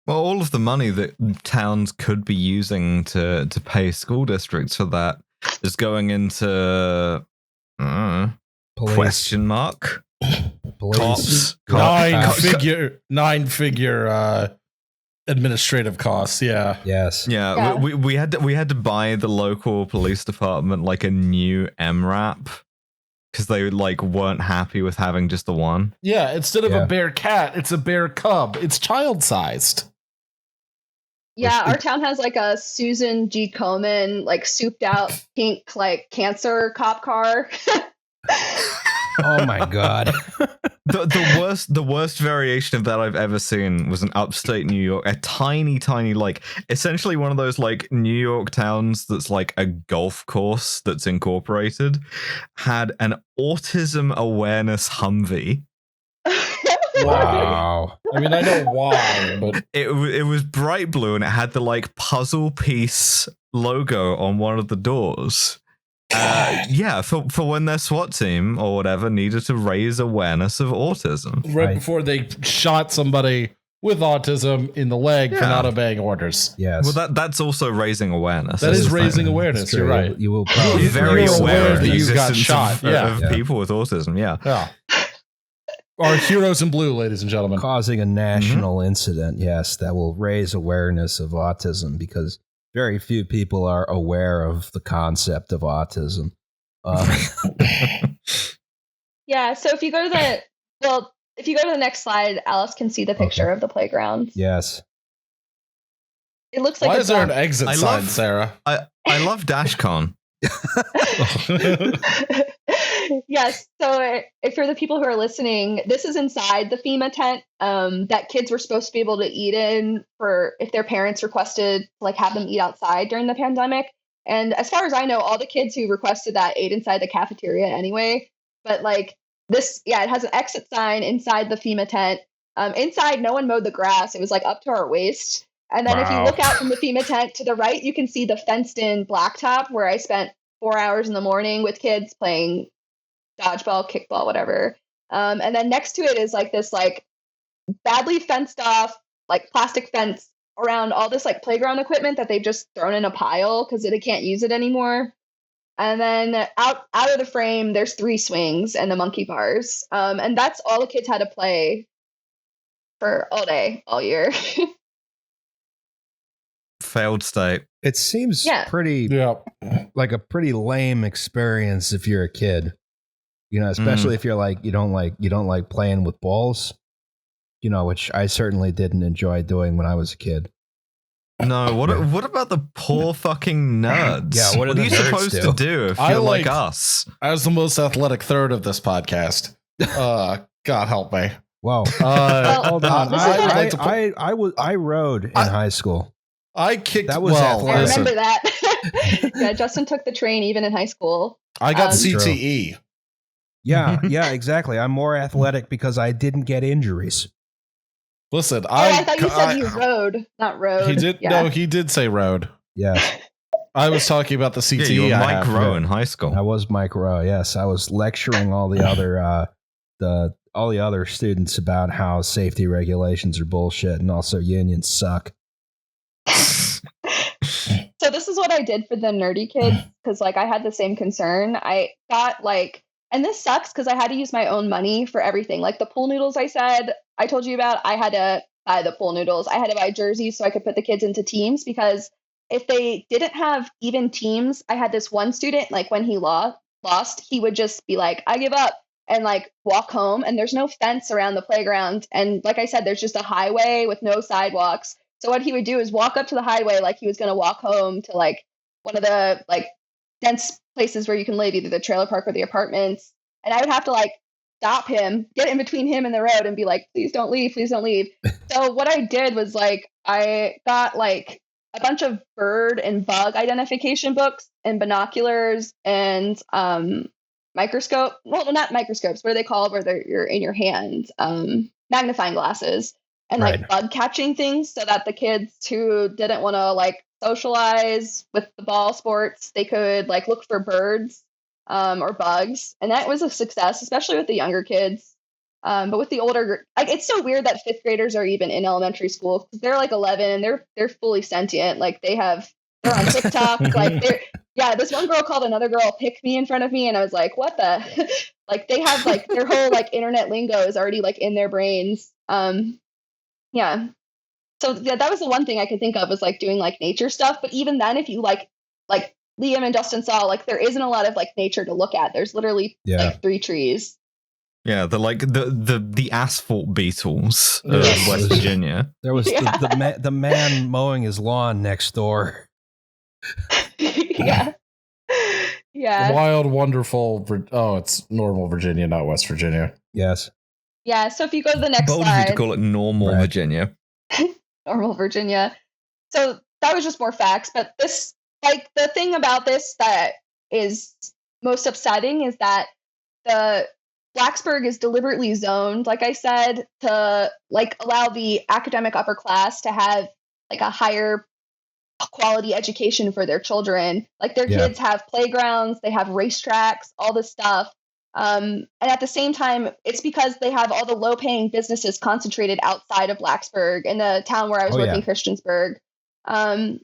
Well, all of the money that towns could be using to pay school districts for that is going into question mark Police. cops. Nine figure administrative costs. Yeah. Yes. Yeah. We had to buy the local police department like a new MRAP because they like weren't happy with having just the one. Yeah, instead of a bear cat, it's a bear cub. It's child sized. Yeah, our town has like a Susan G. Komen, like souped out pink, like cancer cop car. Oh my God. The worst variation of that I've ever seen was in upstate New York, a tiny, like essentially one of those like New York towns that's like a golf course that's incorporated, had an autism awareness Humvee. Wow. I mean, I know why, but it was bright blue and it had the like puzzle piece logo on one of the doors. For when their SWAT team or whatever needed to raise awareness of autism. Right before they shot somebody with autism in the leg for not obeying orders. Yes. Well, that's also raising awareness. That is raising awareness. You're right. You will probably Be very aware of the you got existence shot. of people with autism. Yeah. Our heroes in blue, ladies and gentlemen. Causing a national incident, yes, that will raise awareness of autism because very few people are aware of the concept of autism. Yeah, so if you go to the next slide, Alice can see the picture of the playground. Yes. It looks like Why is there an exit sign, Sarah? I love Dashcon. Yes. So if for the people who are listening, this is inside the FEMA tent that kids were supposed to be able to eat in for if their parents requested like have them eat outside during the pandemic. And as far as I know, all the kids who requested that ate inside the cafeteria anyway. But like this, it has an exit sign inside the FEMA tent. Inside, no one mowed the grass. It was like up to our waist. And then if you look out from the FEMA tent to the right, you can see the fenced-in blacktop where I spent 4 hours in the morning with kids playing dodgeball, kickball, whatever. And then next to it is like this like badly fenced off like plastic fence around all this like playground equipment that they've just thrown in a pile because they can't use it anymore. And then out of the frame, there's 3 swings and the monkey bars. And that's all the kids had to play for all day, all year. Failed state. It seems pretty like a pretty lame experience if you're a kid. You know, especially if you're like you don't like playing with balls, you know, which I certainly didn't enjoy doing when I was a kid. No, what about the poor fucking nerds? Yeah, what are you supposed to do if you're like us? I was the most athletic third of this podcast. God help me. Whoa. Hold on. I rode in high school. I kicked. That was I athletic. remember that. Yeah, Justin took the train even in high school. I got True. CTE. Yeah, exactly. I'm more athletic because I didn't get injuries. Listen, I thought you said you rode, not road. He did. Yeah. No, he did say road. Yes, I was talking about the CTE. Yeah, you were I Mike have. Rowe in high school. I was Mike Rowe. Yes, I was lecturing all the other students about how safety regulations are bullshit and also unions suck. So this is what I did for the nerdy kids because like I had the same concern. I thought like, and this sucks because I had to use my own money for everything. Like the pool noodles I told you about, I had to buy the pool noodles. I had to buy jerseys so I could put the kids into teams because if they didn't have even teams, I had this one student, like when he lost, he would just be like, I give up and like walk home and there's no fence around the playground. And like I said, there's just a highway with no sidewalks. So what he would do is walk up to the highway like he was going to walk home to like one of the like dense places where you can live, either the trailer park or the apartments. And I would have to like stop him, get in between him and the road and be like, please don't leave, please don't leave. So what I did was like, I got like a bunch of bird and bug identification books and binoculars and microscope. Well, not microscopes. What are they called? Where you're in your hand. Magnifying glasses and like bug catching things so that the kids who didn't want to like socialize with the ball sports, they could like look for birds or bugs. And that was a success, especially with the younger kids. But with the older, like it's so weird that fifth graders are even in elementary school because they're like 11 and they're fully sentient. Like they're on TikTok. Like this one girl called another girl pick me in front of me, and I was like, what the? Like they have like their whole like internet lingo is already like in their brains. Yeah. So yeah, that was the one thing I could think of was like doing like nature stuff. But even then, if you like Liam and Justin saw, like there isn't a lot of like nature to look at. There's literally like 3 trees. Yeah, the asphalt beetles of West Virginia. There was the man mowing his lawn next door. Yeah. Wild, wonderful. Oh, it's normal Virginia, not West Virginia. Yes. Yeah. So if you go to the next Bold of slide, you to call it normal Virginia. normal Virginia. So that was just more facts. But this, like, the thing about this that is most upsetting is that the Blacksburg is deliberately zoned, like I said, to like allow the academic upper class to have like a higher quality education for their children. Like their kids have playgrounds, they have racetracks, all this stuff. And at the same time, it's because they have all the low-paying businesses concentrated outside of Blacksburg in the town where I was working, Christiansburg. And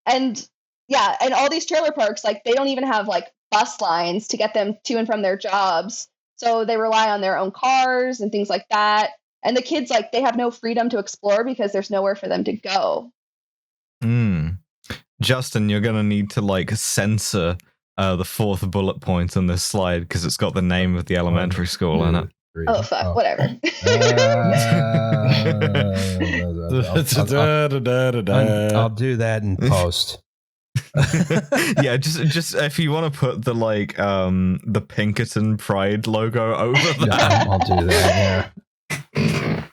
all these trailer parks, like they don't even have like bus lines to get them to and from their jobs. So they rely on their own cars and things like that. And the kids, like, they have no freedom to explore because there's nowhere for them to go. Justin, you're going to need to, like, censor the 4th bullet point on this slide because it's got the name of the elementary school in it. Oh, fuck, whatever. I'll do that in post. Yeah, just if you want to put the the Pinkerton Pride logo over that, I'll do that. Yeah.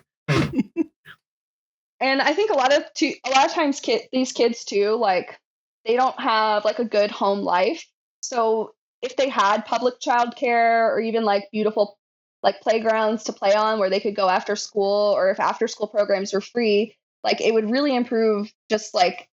And I think a lot of times these kids too, like they don't have like a good home life. So if they had public childcare or even like beautiful like playgrounds to play on where they could go after school, or if after school programs were free, like it would really improve just like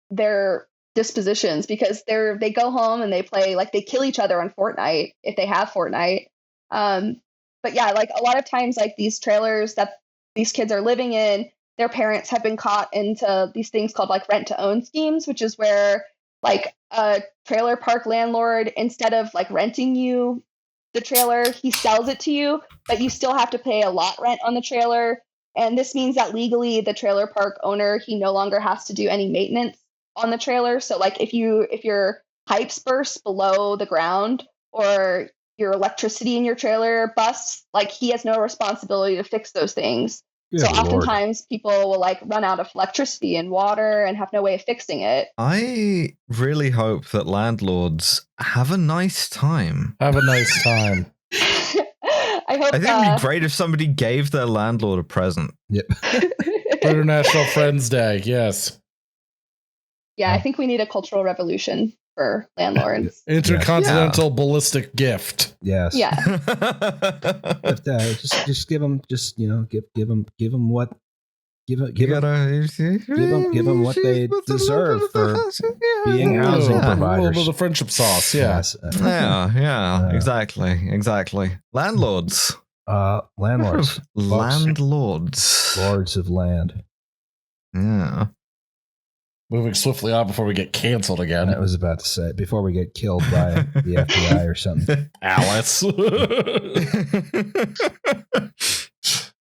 their dispositions, because they go home and they play, like they kill each other on Fortnite if they have Fortnite. But yeah, like a lot of times, like these trailers that these kids are living in, their parents have been caught into these things called like rent to own schemes, which is where like a trailer park landlord, instead of like renting you the trailer, he sells it to you, but you still have to pay a lot rent on the trailer. And this means that legally the trailer park owner, he no longer has to do any maintenance on the trailer. So like if your pipes burst below the ground or your electricity in your trailer busts, like he has no responsibility to fix those things. Good so Lord. Oftentimes people will like run out of electricity and water and have no way of fixing it. I really hope that landlords have a nice time. Have a nice time. I hope. I think it'd be great if somebody gave their landlord a present. Yep. International Friends Day, yes. Yeah, I think we need a cultural revolution for landlords. Intercontinental ballistic gift. Yes. Yeah. Just give them, give them what, give them what they deserve for being housing A providers. little bit of the friendship sauce, yeah. Yes. Exactly. Landlords. Landlords. Landlords. Lords of land. Yeah. Moving swiftly on before we get canceled again. I was about to say, before we get killed by the FBI or something. Alice.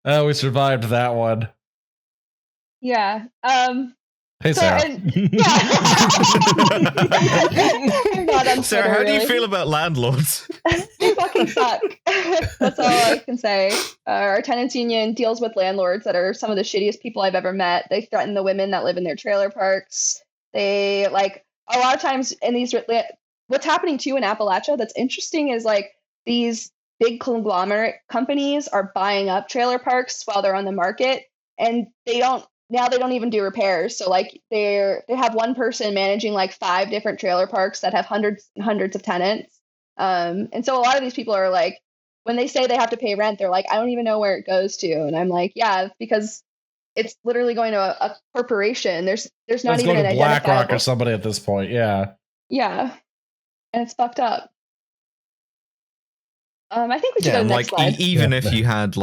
We survived that one. Yeah. Hey, So, Sarah. Sarah, how do you feel about landlords? They fucking suck. That's all I can say. Our tenants union deals with landlords that are some of the shittiest people I've ever met. They threaten the women that live in their trailer parks. They like a lot of times in these. What's happening too in Appalachia that's interesting is like these big conglomerate companies are buying up trailer parks while they're on the market, and they don't even do repairs. So like they have one person managing like 5 different trailer parks that have hundreds and hundreds of tenants. And so a lot of these people are like, when they say they have to pay rent, they're like, I don't even know where it goes to. And I'm like, yeah, it's because it's literally going to a corporation. There's not even an identifiable BlackRock or somebody at this point. Yeah. Yeah. And it's fucked up. I think we should go to the next slide. Even if you had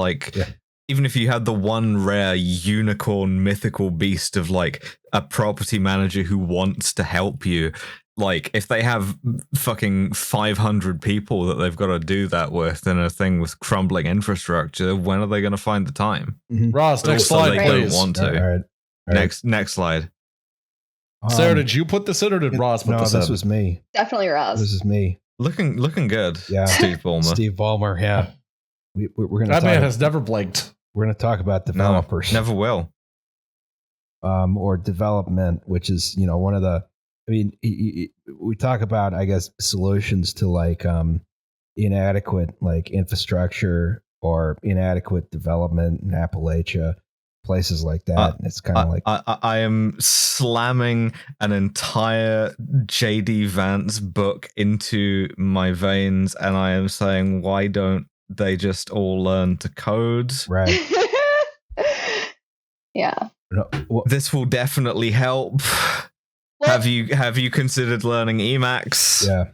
even if you had the one rare unicorn mythical beast of like a property manager who wants to help you, like if they have fucking 500 people that they've got to do that with in a thing with crumbling infrastructure, when are they going to find the time? Mm-hmm. Ross, next slide, they please. don't want to. All right. Next slide. Sarah, did you put this in or did Ross put this in? No, this was me. Definitely Ross. This is me. Looking good. Yeah. Steve Ballmer. Steve Ballmer, yeah. We're going to That man has never blinked. We're going to talk about developers. No, never will. Or development, which is, one of the, we talk about, I guess, solutions to like inadequate like infrastructure or inadequate development in Appalachia, places like that. And it's kind of like I am slamming an entire J.D. Vance book into my veins, and I am saying, why don't they just all learn to code? Right. Yeah. This will definitely help. Well, Have you considered learning Emacs? Yeah.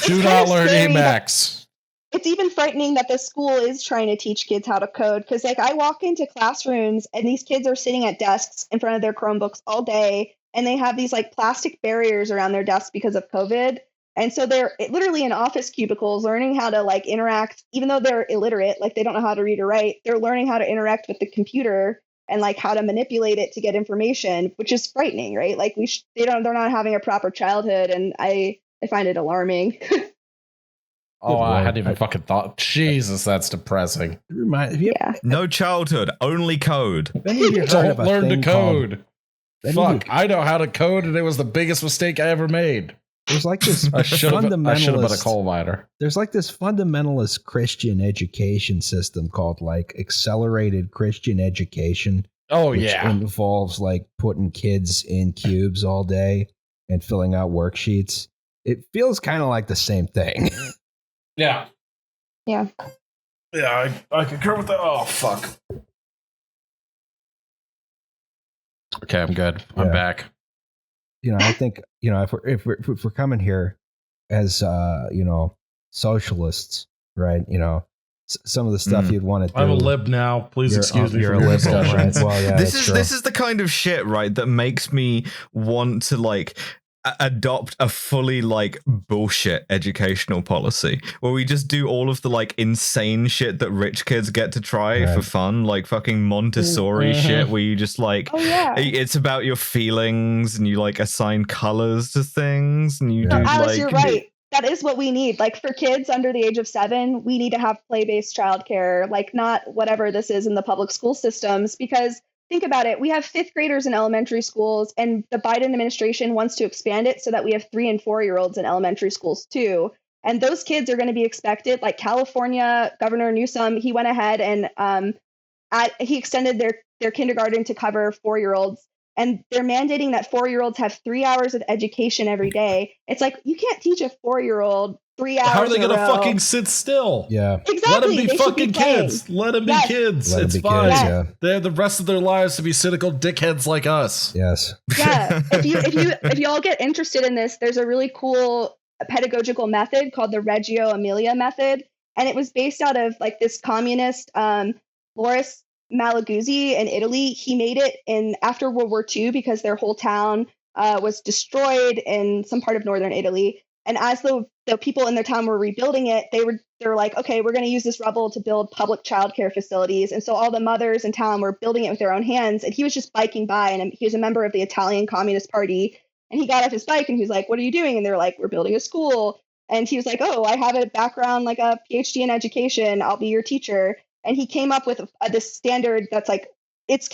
Do not learn Emacs. It's even frightening that the school is trying to teach kids how to code, because like I walk into classrooms and these kids are sitting at desks in front of their Chromebooks all day, and they have these like plastic barriers around their desks because of COVID. And so they're literally in office cubicles learning how to like interact, even though they're illiterate, like they don't know how to read or write. They're learning how to interact with the computer and like how to manipulate it to get information, which is frightening, right? Like they're not having a proper childhood, and I find it alarming. Oh, I hadn't even fucking thought. Jesus, that's depressing. Yeah. No childhood, only code. Don't learn to code. called- Fuck, I know how to code, and it was the biggest mistake I ever made. There's like this I should have been a fundamentalist. coal miner. There's like this fundamentalist Christian education system called like accelerated Christian education. Oh, which yeah. involves like putting kids in cubes all day and filling out worksheets. It feels kind of like the same thing. Yeah. Yeah. Yeah, I concur with that. Oh, fuck. Okay, I'm good. I'm Yeah. back. I think if we're coming here as socialists, right? Some of the stuff you'd want to do. I'm a lib now. Please excuse me you're from a your liberal, right? discussions. Well, yeah, This is the kind of shit, right, that makes me want to like adopt a fully like bullshit educational policy where we just do all of the like insane shit that rich kids get to try for fun, like fucking Montessori shit where you just like it's about your feelings and you like assign colors to things and you do Alice, like you're right. That is what we need. Like for kids under the age of 7, we need to have play-based childcare, like not whatever this is in the public school systems, because think about it. We have 5th graders in elementary schools, and the Biden administration wants to expand it so that we have 3 and 4-year-olds in elementary schools too. And those kids are going to be expected, like California Governor Newsom, he went ahead and he extended their kindergarten to cover 4-year-olds. And they're mandating that 4-year-olds have 3 hours of education every day. It's like, you can't teach a 4-year-old 3 hours. How are they going to fucking sit still? Yeah. Exactly. Let them be They fucking kids. Let them be kids. Let 'em it's be fine. kids, yeah. They have the rest of their lives to be cynical dickheads like us. Yes. Yeah. If you all get interested in this, there's a really cool pedagogical method called the Reggio Emilia method. And it was based out of like this communist, Loris Malaguzzi in Italy. He made it after World War II because their whole town was destroyed in some part of northern Italy. And as the people in their town were rebuilding it, they were like, okay, we're going to use this rubble to build public childcare facilities. And so all the mothers in town were building it with their own hands. And he was just biking by, and he was a member of the Italian Communist Party. And he got off his bike and he was like, what are you doing? And they're like, we're building a school. And he was like, oh, I have a background, like a PhD in education. I'll be your teacher. And he came up with this standard that's like, it's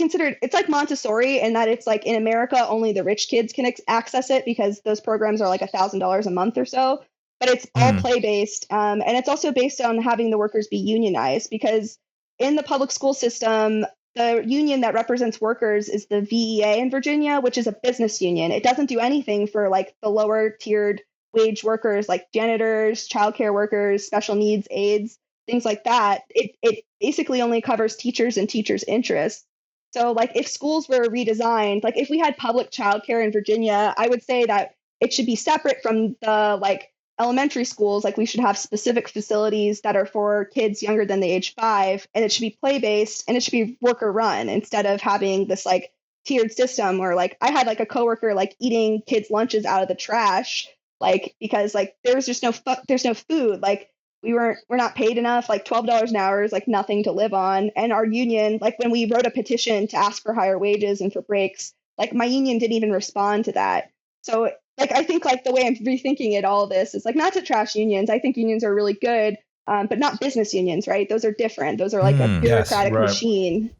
like Montessori, in that it's like in America, only the rich kids can access it because those programs are like $1,000 a month or so. But it's all play-based. And it's also based on having the workers be unionized, because in the public school system, the union that represents workers is the VEA in Virginia, which is a business union. It doesn't do anything for like the lower tiered wage workers, like janitors, childcare workers, special needs aides, things like that. It basically only covers teachers and teachers' interests. So like if schools were redesigned, like if we had public childcare in Virginia, I would say that it should be separate from the like elementary schools. Like we should have specific facilities that are for kids younger than the age 5, and it should be play-based, and it should be worker run instead of having this like tiered system where like I had like a coworker like eating kids' lunches out of the trash, like because like there's just there's no food. Like we're not paid enough, like $12 an hour is like nothing to live on. And our union, like when we wrote a petition to ask for higher wages and for breaks, like my union didn't even respond to that. So like, I think like the way I'm rethinking it, all this is like not to trash unions. I think unions are really good, but not business unions, right? Those are different. Those are like a bureaucratic machine.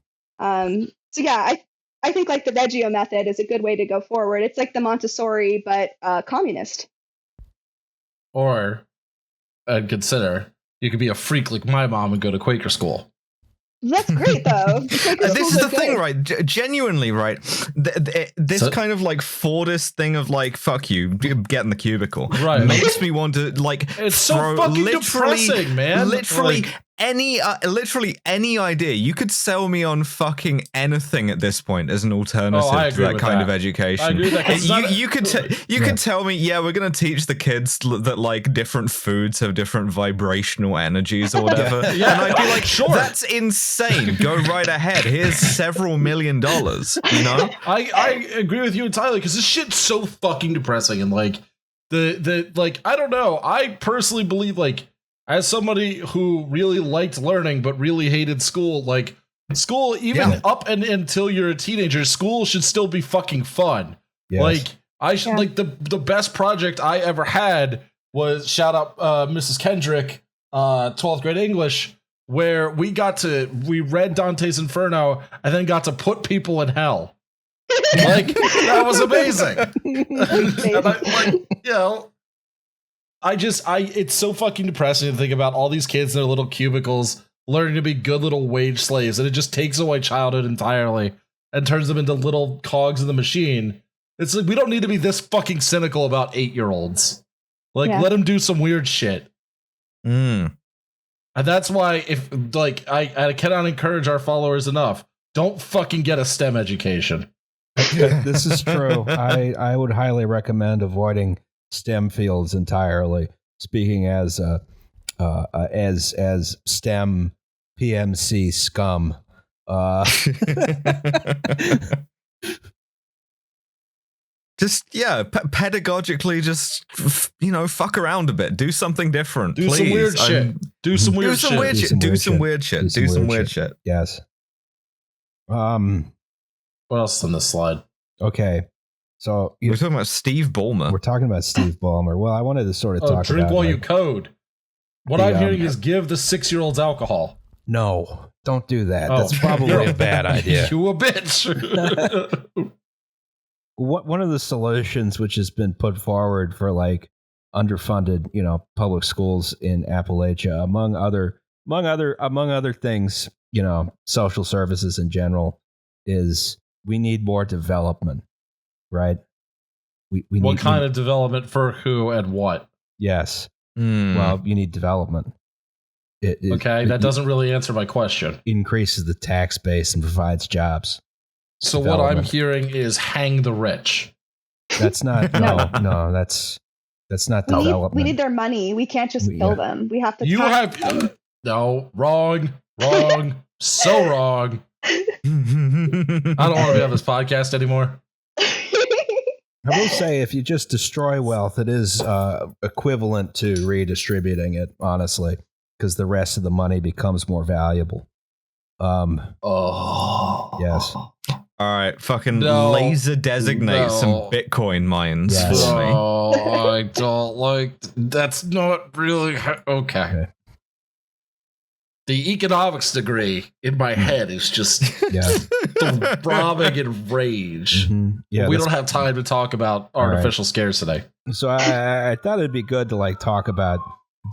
So yeah, I think like the Reggio method is a good way to go forward. It's like the Montessori, but communist. Or consider you could be a freak like my mom and go to Quaker school. That's great, though. This is the thing, right? Genuinely, right? This kind of like Fordist thing of like, fuck you, get in the cubicle, right? Makes me want to like. It's so fucking depressing, man. Literally any idea. You could sell me on fucking anything at this point as an alternative to that kind of education. I agree with that. You could tell me, yeah, we're gonna teach the kids that like different foods have different vibrational energies or whatever, and I'd be like, sure, that's insane. Go right ahead. Here's several $1 million. You know, I agree with you entirely, because this shit's so fucking depressing, and like the like I don't know. I personally believe, like, as somebody who really liked learning but really hated school, like school, even up and until you're a teenager, school should still be fucking fun. Yes. Like I should like the best project I ever had was, shout out Mrs. Kendrick, 12th grade English, where we read Dante's Inferno and then got to put people in hell. Like that was amazing. It's so fucking depressing to think about all these kids in their little cubicles learning to be good little wage slaves, and it just takes away childhood entirely and turns them into little cogs in the machine. It's like, we don't need to be this fucking cynical about 8-year-olds. Like, let them do some weird shit. And that's why, if like I cannot encourage our followers enough, don't fucking get a STEM education. This is true. I would highly recommend avoiding STEM fields entirely. Speaking as STEM PMC scum. Just pedagogically, just fuck around a bit. Do something different. Do please. Some weird shit. Do some weird shit. Do some weird shit. Yes. What else is on this slide? Okay. So we're talking about Steve Ballmer. We're talking about Steve Ballmer. Well, I wanted to sort of talk drink about while you code. What I'm hearing is give the 6-year-olds alcohol. No, don't do that. That's probably a bad idea. You a bitch. One of the solutions which has been put forward for like underfunded, public schools in Appalachia, among other things, social services in general, is we need more development, right? We What kind of development for who and what? Yes. Well, you need development. That doesn't really answer my question. Increases the tax base and provides jobs. So what I'm hearing is hang the rich. That's not no. That's not development. We need their money. We can't just kill them. We have to. No, wrong, so wrong. I don't want to be on this podcast anymore. I will say, if you just destroy wealth, it is equivalent to redistributing it, honestly, because the rest of the money becomes more valuable. Yes. All right, fucking laser designate some Bitcoin mines for me. Oh, I don't like. That's not really okay. The economics degree in my head is just throbbing in rage. Mm-hmm. Yeah, we don't have time to talk about artificial scarcity. So I thought it'd be good to talk about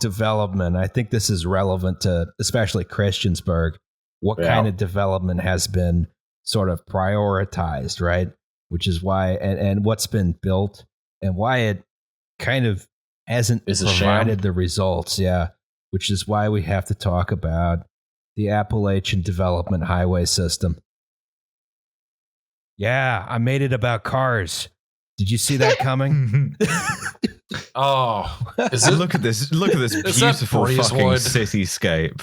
development. I think this is relevant to especially Christiansburg. What kind of development has been sort of prioritized, right? Which is why, and what's been built, and why it kind of hasn't provided the results. Yeah. Which is why we have to talk about the Appalachian Development Highway System. Yeah, I made it about cars. Did you see that coming? Look at this beautiful fucking cityscape.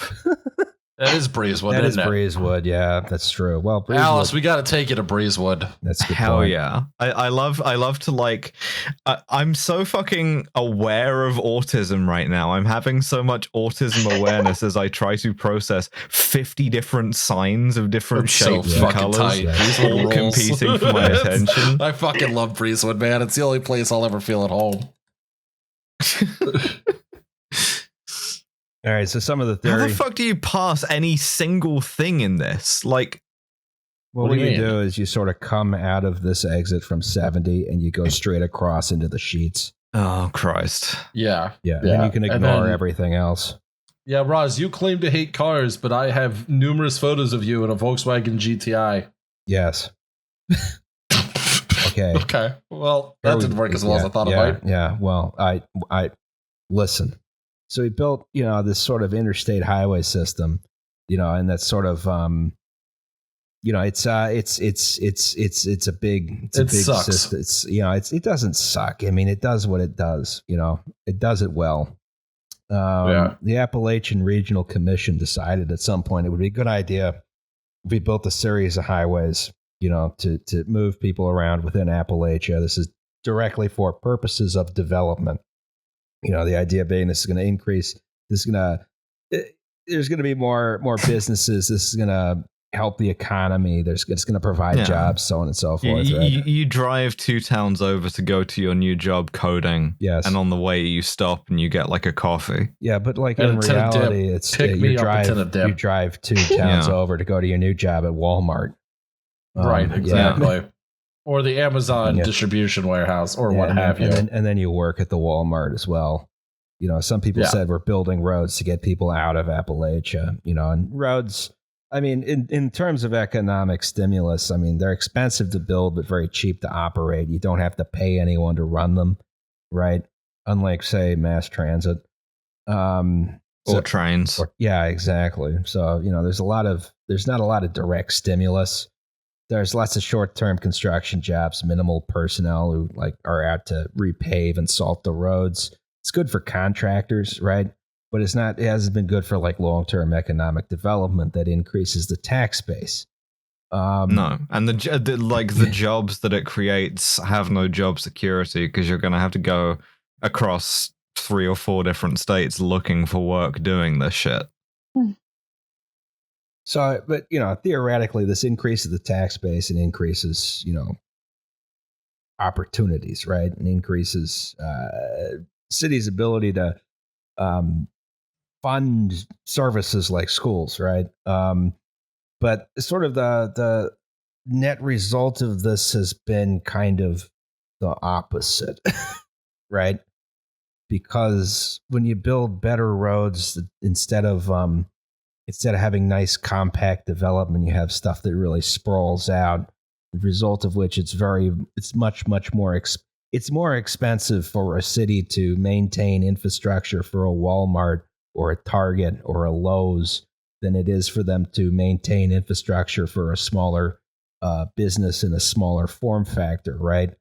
That is Breezewood. That is Breezewood. Yeah, that's true. Well, Breezewood, Alice, we got to take you to Breezewood. That's a good hell point. Yeah. I love to I'm so fucking aware of autism right now. I'm having so much autism awareness as I try to process 50 different signs of different shapes and colors, all competing for my attention. I fucking love Breezewood, man. It's the only place I'll ever feel at home. All right, so some of the theory. How the fuck do you pass any single thing in this? What you do is you sort of come out of this exit from 70 and you go straight across into the sheets. Oh, Christ. Yeah. And then you can ignore everything else. Yeah, Roz, you claim to hate cars, but I have numerous photos of you in a Volkswagen GTI. Yes. Okay. Well, that didn't work as well as I thought it might. Yeah. Well, I listen. So he built, this sort of interstate highway system, and that's sort of, it's a big sucks. system. It doesn't suck. I mean, it does what it does. It does it well. The Appalachian Regional Commission decided at some point it would be a good idea if we built a series of highways, to move people around within Appalachia. This is directly for purposes of development. The idea being this is going to increase. There's going to be more businesses. This is going to help the economy. It's going to provide jobs, so on and so forth. You drive 2 towns over to go to your new job coding. Yes. And on the way you stop and you get a coffee. Yeah, but in reality, it's you drive 2 towns over to go to your new job at Walmart. Right, exactly. Or the Amazon distribution warehouse, or what have you. And then you work at the Walmart as well. Some people said we're building roads to get people out of Appalachia, and roads, I mean, in terms of economic stimulus, I mean, they're expensive to build, but very cheap to operate. You don't have to pay anyone to run them, right? Unlike, say, mass transit. Or trains. Yeah, exactly. So, there's not a lot of direct stimulus. There's lots of short-term construction jobs, minimal personnel who are out to repave and salt the roads. It's good for contractors, right? But it hasn't been good for long-term economic development that increases the tax base. No, and the jobs that it creates have no job security because you're going to have to go across 3 or 4 different states looking for work doing this shit. So, but, theoretically, this increases the tax base and increases, opportunities, right? And increases cities' ability to fund services like schools, right? But sort of the net result of this has been kind of the opposite, right? because when you build better roads, instead of having nice compact development, you have stuff that really sprawls out. The result of which it's much more it's more expensive for a city to maintain infrastructure for a Walmart or a Target or a Lowe's than it is for them to maintain infrastructure for a smaller business in a smaller form factor, right?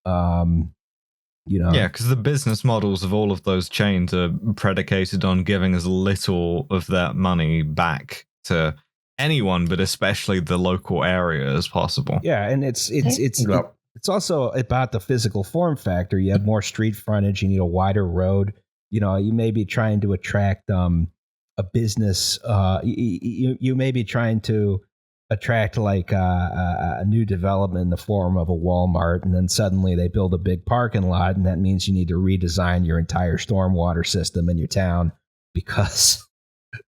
Yeah, because the business models of all of those chains are predicated on giving as little of that money back to anyone, but especially the local area as possible. Yeah, and it's also about the physical form factor. You have more street frontage. You need a wider road. You may be trying to attract a business. You may be trying to attract like a new development in the form of a Walmart, and then suddenly they build a big parking lot, and that means you need to redesign your entire stormwater system in your town because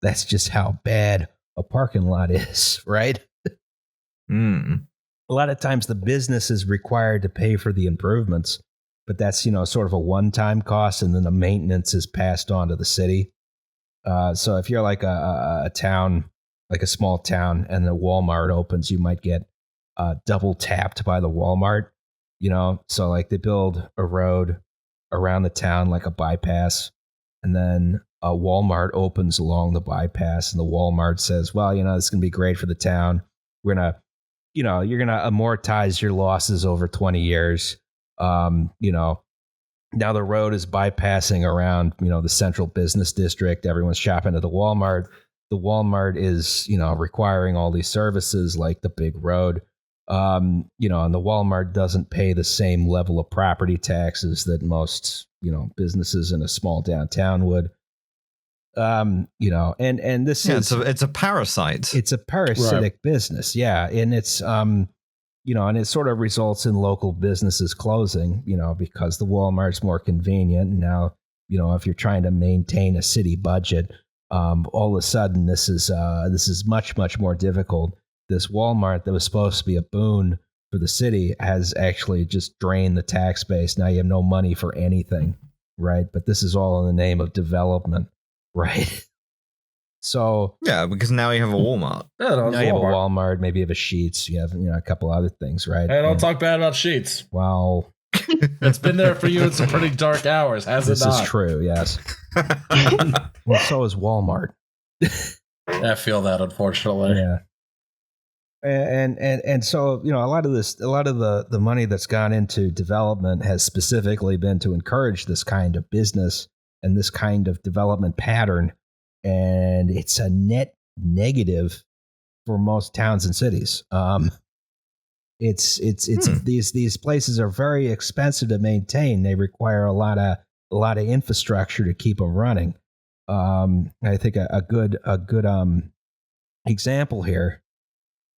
that's just how bad a parking lot is, right? A lot of times the business is required to pay for the improvements, but that's sort of a one-time cost, and then the maintenance is passed on to the city. So if you're like a town, like a small town, and the Walmart opens, you might get double tapped by the Walmart, So like they build a road around the town, like a bypass, and then a Walmart opens along the bypass, and the Walmart says, well, this is going to be great for the town. We're going to, you're going to amortize your losses over 20 years. Now the road is bypassing around, the central business district. Everyone's shopping at the Walmart. The Walmart is, requiring all these services like the big road, and the Walmart doesn't pay the same level of property taxes that most, businesses in a small downtown would. And this is it's a parasite. It's a parasitic business, yeah, and it's and it sort of results in local businesses closing, because the Walmart's more convenient. And now, if you're trying to maintain a city budget, all of a sudden this is much more difficult. This Walmart that was supposed to be a boon for the city has actually just drained the tax base. Now you have no money for anything, right? But this is all in the name of development. Right. So yeah, because now you have a Walmart. Now you have a Walmart, maybe you have a Sheetz, you have a couple other things, right? Hey, don't talk bad about Sheetz. Well, it's been there for you in some pretty dark hours, has it not? This is true, yes. Well, so is Walmart. I feel that, unfortunately. Yeah. And so, a lot of the money that's gone into development has specifically been to encourage this kind of business and this kind of development pattern, and it's a net negative for most towns and cities. These places are very expensive to maintain. They require a lot of infrastructure to keep them running. I think a good example here.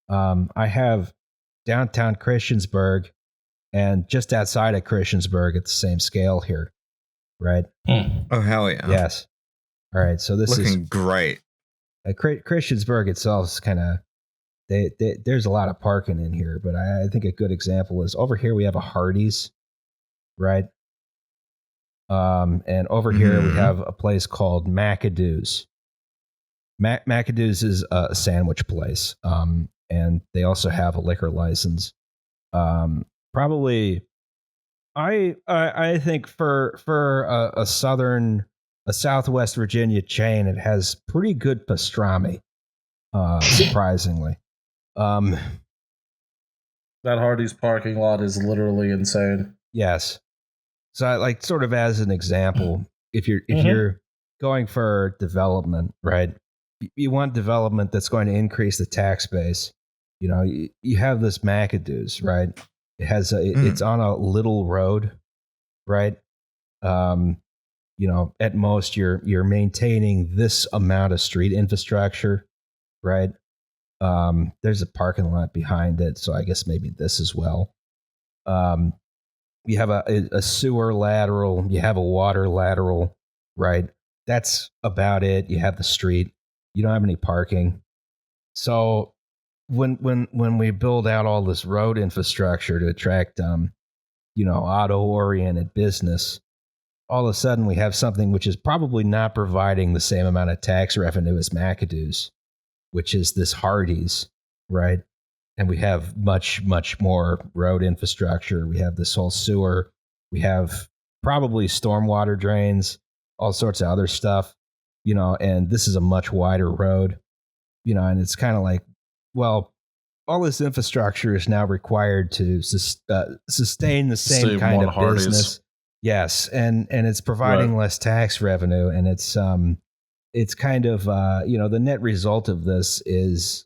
I have downtown Christiansburg, and just outside of Christiansburg at the same scale here. Right. Oh, hell yeah. Yes. All right. So this is looking great. Christiansburg itself is kind of, there's a lot of parking in here, but I think a good example is over here we have a Hardee's, right? And over here we have a place called McAdoo's. McAdoo's is a sandwich place, and they also have a liquor license. Probably. I think for a Southwest Virginia chain, it has pretty good pastrami, surprisingly. That Hardee's parking lot is literally insane. Yes. So, like, sort of as an example, if you're going for development, right? You want development that's going to increase the tax base. You have this McAdoo's, right? It has it's on a little road, right? At most you're maintaining this amount of street infrastructure, right? There's a parking lot behind it, so I guess maybe this as well. You have a sewer lateral, you have a water lateral, right? That's about it. You have the street. You don't have any parking. So when we build out all this road infrastructure to attract auto-oriented business, all of a sudden we have something which is probably not providing the same amount of tax revenue as McAdoo's, which is this Hardee's, right? And we have much, much more road infrastructure. We have this whole sewer. We have probably stormwater drains, all sorts of other stuff, and this is a much wider road, and it's kind of like, well, all this infrastructure is now required to sustain the same kind of business. Yes, and it's providing less tax revenue, and it's kind of the net result of this is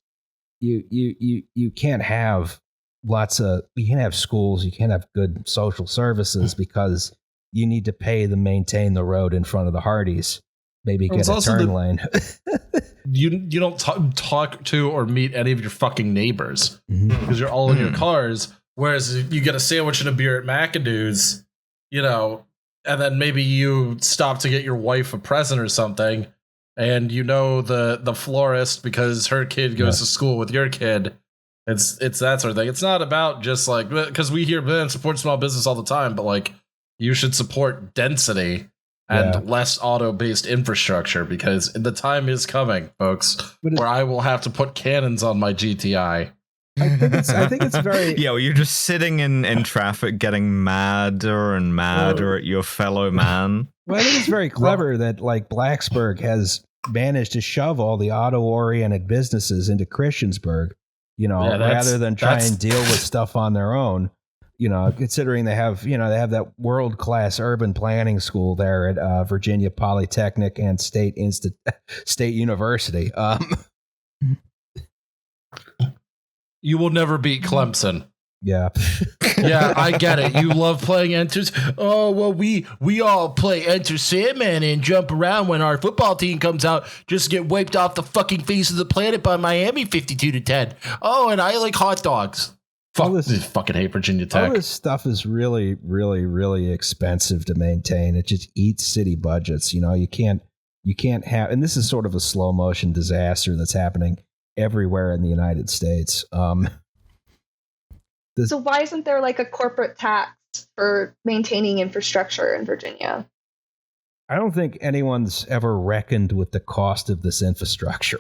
you can't have you can't have schools, you can't have good social services because you need to pay to maintain the road in front of the Hardee's. Maybe get a turn lane. You don't talk to or meet any of your fucking neighbors because you're all in your cars. Whereas you get a sandwich and a beer at McAdoo's, and then maybe you stop to get your wife a present or something, and the florist because her kid goes to school with your kid. It's that sort of thing. It's not about just like, because we hear support small business all the time, but like you should support density and less auto-based infrastructure, because the time is coming, folks, where I will have to put cannons on my GTI. I think it's very... Yeah, well, you're just sitting in traffic getting madder and madder at your fellow man. Well, I think it's very clever that like Blacksburg has managed to shove all the auto-oriented businesses into Christiansburg, rather than try and deal with stuff on their own. Considering they have that world-class urban planning school there at Virginia Polytechnic and State University. You will never beat Clemson. Yeah. Yeah, I get it. You love playing Enters. Oh, well, we all play Enter Sandman and jump around when our football team comes out, just get wiped off the fucking face of the planet by Miami 52-10. Oh, and I like hot dogs. Fuck, fucking hate Virginia Tech. All this stuff is really, really, really expensive to maintain. It just eats city budgets. You can't have, and this is sort of a slow motion disaster that's happening everywhere in the United States. So why isn't there like a corporate tax for maintaining infrastructure in Virginia? I don't think anyone's ever reckoned with the cost of this infrastructure,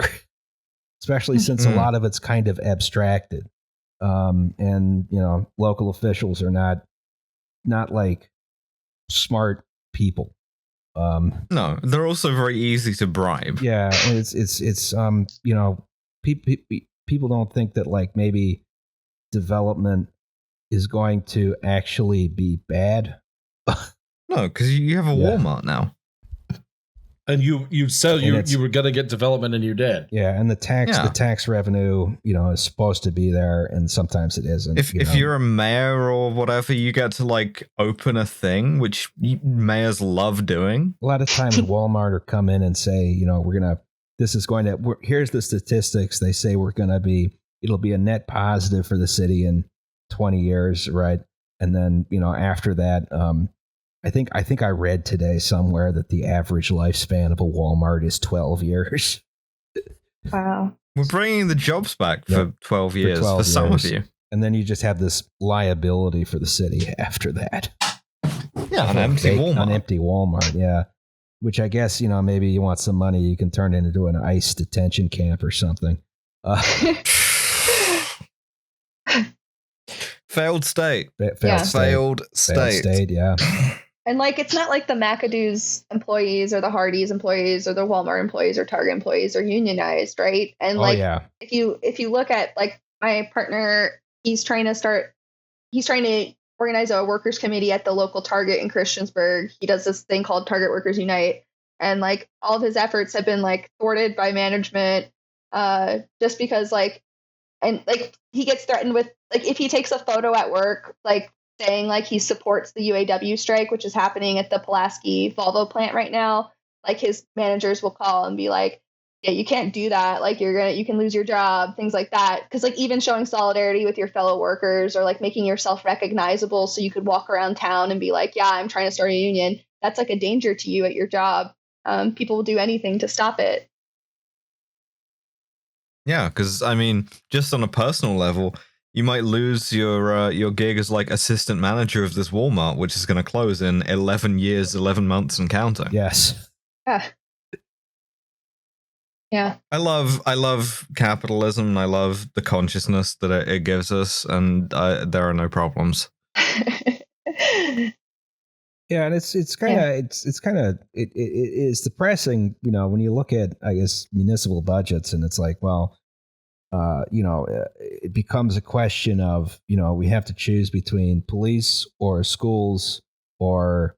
especially since a lot of it's kind of abstracted. And local officials are not like smart people. No, they're also very easy to bribe. Yeah, it's people don't think that like maybe development is going to actually be bad. No, because you have a Walmart now. And you said you were going to get development and you did. Yeah, and the tax revenue, is supposed to be there, and sometimes it isn't. If you're a mayor or whatever, you get to like open a thing, which mayors love doing. A lot of times Walmart will come in and say, here's the statistics. They say it'll be a net positive for the city in 20 years, right? And then, after that, I think I read today somewhere that the average lifespan of a Walmart is 12 years. Wow. We're bringing the jobs back for 12 years for some of you. And then you just have this liability for the city after that. Yeah, an empty Walmart, yeah. Which I guess, maybe you want some money, you can turn it into an ICE detention camp or something. Failed state. Failed state, yeah. And like, it's not like the McAdoo's employees or the Hardee's employees or the Walmart employees or Target employees are unionized, right? And if you look at like my partner, he's trying to organize a workers committee at the local Target in Christiansburg. He does this thing called Target Workers Unite, and like all of his efforts have been like thwarted by management, just because he gets threatened with like if he takes a photo at work, like saying like he supports the UAW strike, which is happening at the Pulaski Volvo plant right now, like his managers will call and be like, yeah, you can't do that. Like you can lose your job, things like that. Cause like even showing solidarity with your fellow workers or like making yourself recognizable so you could walk around town and be like, yeah, I'm trying to start a union. That's like a danger to you at your job. People will do anything to stop it. Yeah. Cause I mean, just on a personal level, You might lose your gig as like assistant manager of this Walmart, which is going to close in 11 years, 11 months and counting. Yes. Yeah. I love capitalism, and I love the consciousness that it gives us, and there are no problems. Yeah, and it's kind of it is depressing, when you look at, I guess, municipal budgets, and it's like, well, it becomes a question of, we have to choose between police or schools or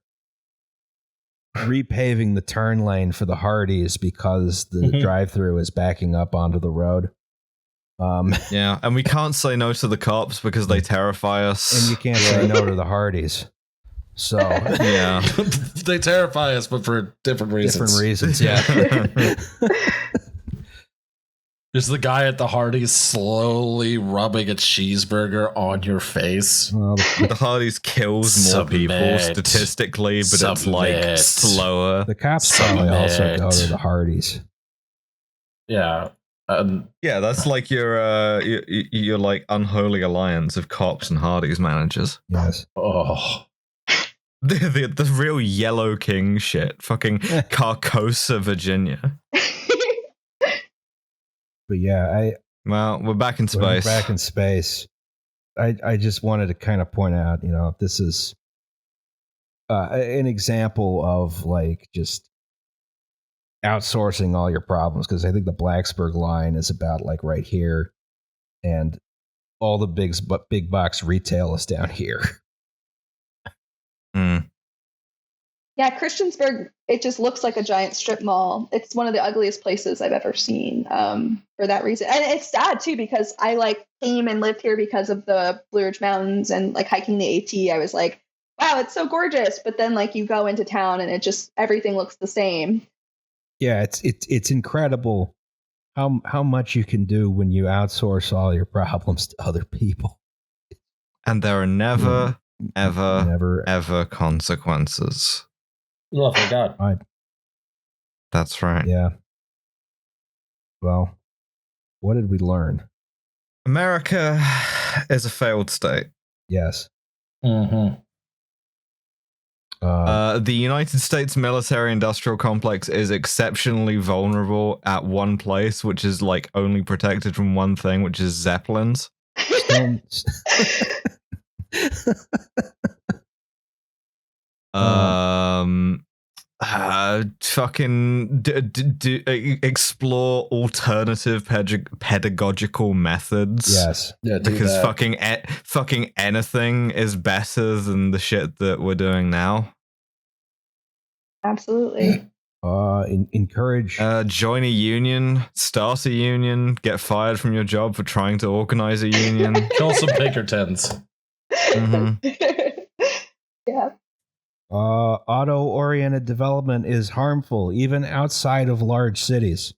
repaving the turn lane for the Hardys because the drive-through is backing up onto the road. Yeah, and we can't say no to the cops because they terrify us. And you can't say no to the Hardys. So yeah, they terrify us, but for different reasons. Yeah. There's the guy at the Hardee's slowly rubbing a cheeseburger on your face. Well, the Hardee's kills more people statistically, but it's like slower. The cops probably also go to the Hardee's. Yeah. Yeah, that's like your like unholy alliance of cops and Hardee's managers. Yes. Oh. The real Yellow King shit. Fucking Carcosa, Virginia. But yeah, we're back in space. We're back in space. I just wanted to kind of point out, this is an example of like just outsourcing all your problems, because I think the Blacksburg line is about like right here, and all the big box retail is down here. Mm. Yeah, Christiansburg, it just looks like a giant strip mall. It's one of the ugliest places I've ever seen for that reason. And it's sad, too, because I like came and lived here because of the Blue Ridge Mountains and like hiking the AT. I was like, wow, it's so gorgeous. But then like you go into town and it just, everything looks the same. Yeah, it's incredible how much you can do when you outsource all your problems to other people. And there are never consequences. Oh, thank God. Right. That's right. Yeah. Well, what did we learn? America is a failed state. Yes. Mm-hmm. The United States military-industrial complex is exceptionally vulnerable at one place, which is like only protected from one thing, which is Zeppelins. Fucking explore alternative pedagogical methods. Yes. Yeah, because fucking anything is better than the shit that we're doing now. Absolutely. Encourage. Join a union, start a union, get fired from your job for trying to organize a union. Kill some Pinkertons. Mm-hmm. Yeah. Auto-oriented development is harmful, even outside of large cities.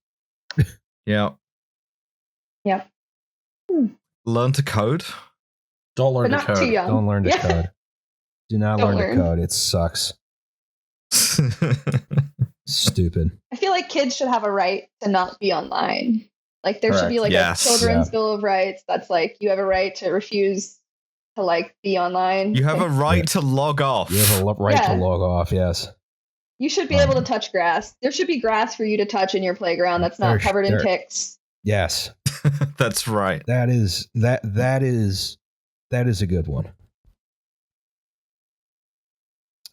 Yeah. Yeah. Learn to code. Don't learn to But not too code. young. Don't learn to code. Do not Don't learn to code. It sucks. Stupid. I feel like kids should have a right to not be online. Like there should be like a children's bill of rights that's like you have a right to refuse to like be online. You have a right to log off. You have a right to log off, yes. You should be able to touch grass. There should be grass for you to touch in your playground that's not covered in ticks. Yes. That's right. That is a good one.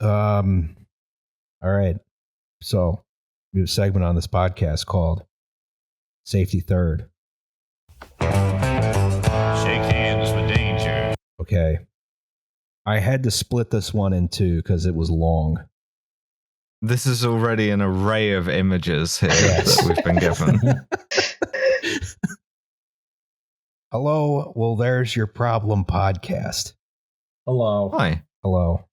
All right. So we have a segment on this podcast called Safety Third. Shake hands for danger. Okay. I had to split this one in two because it was long. This is already an array of images here that we've been given. Hello. Well, there's your problem podcast. Hello. Hi. Hello.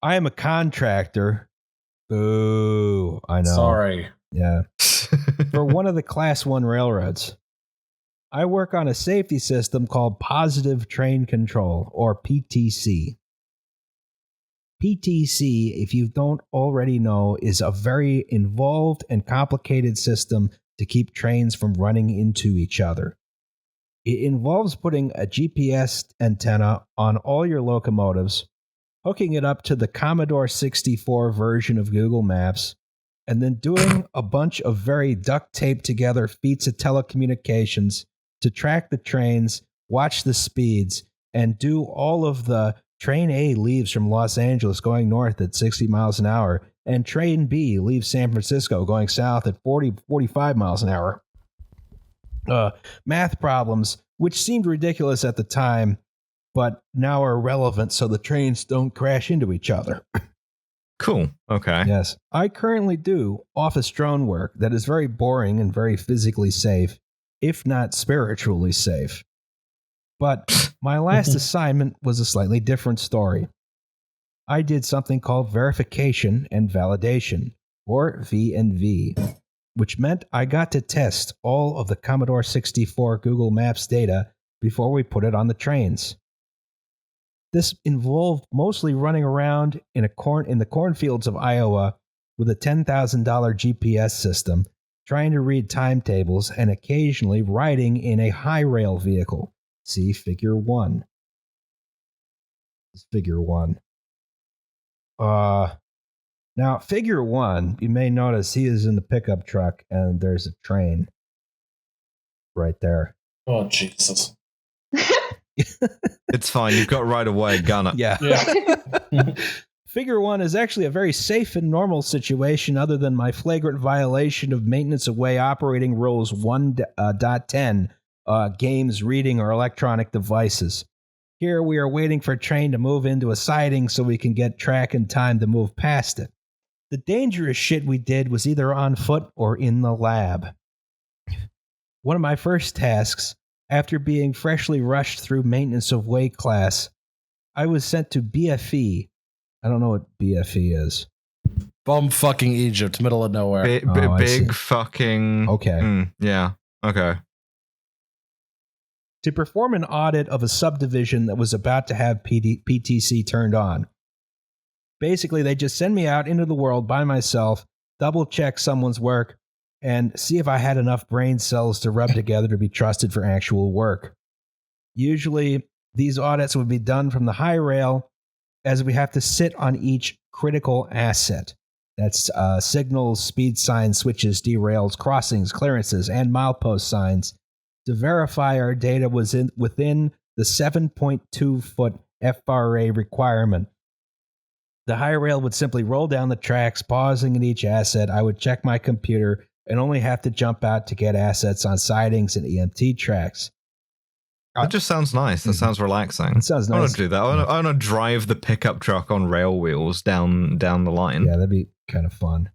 I am a contractor. Boo. I know. Sorry. Yeah. For one of the Class 1 railroads. I work on a safety system called Positive Train Control, or PTC. PTC, if you don't already know, is a very involved and complicated system to keep trains from running into each other. It involves putting a GPS antenna on all your locomotives, hooking it up to the Commodore 64 version of Google Maps, and then doing a bunch of very duct taped together feats of telecommunications to track the trains, watch the speeds, and do all of the train A leaves from Los Angeles going north at 60 miles an hour, and train B leaves San Francisco going south at 45 miles an hour. Math problems, which seemed ridiculous at the time, but now are relevant so the trains don't crash into each other. Cool. Okay. Yes. I currently do office drone work that is very boring and very physically safe, if not spiritually safe. But my last assignment was a slightly different story. I did something called verification and validation, or V&V, which meant I got to test all of the Commodore 64 Google Maps data before we put it on the trains. This involved mostly running around in the cornfields of Iowa with a $10,000 GPS system, trying to read timetables, and occasionally riding in a high rail vehicle. See Figure 1. This is Figure 1. Now, Figure 1, you may notice he is in the pickup truck, and there's a train right there. Oh, Jesus. It's fine. You've got right away, gunner. Yeah. Figure 1 is actually a very safe and normal situation other than my flagrant violation of Maintenance of Way Operating Rules 1.10, games, reading, or electronic devices. Here we are waiting for a train to move into a siding so we can get track and time to move past it. The dangerous shit we did was either on foot or in the lab. One of my first tasks, after being freshly rushed through Maintenance of Way class, I was sent to BFE. I don't know what BFE is. Bum fucking Egypt, middle of nowhere. Big fucking... Okay. Yeah. Okay. To perform an audit of a subdivision that was about to have PTC turned on. Basically, they just send me out into the world by myself, double check someone's work, and see if I had enough brain cells to rub together to be trusted for actual work. Usually, these audits would be done from the high rail, as we have to sit on each critical asset. That's signals, speed signs, switches, derails, crossings, clearances, and milepost signs to verify our data was within the 7.2-foot FRA requirement. The high rail would simply roll down the tracks, pausing at each asset. I would check my computer and only have to jump out to get assets on sidings and EMT tracks. That just sounds nice. That sounds relaxing. It sounds nice. I want to do that. I want to drive the pickup truck on rail wheels down the line. Yeah, that'd be kind of fun.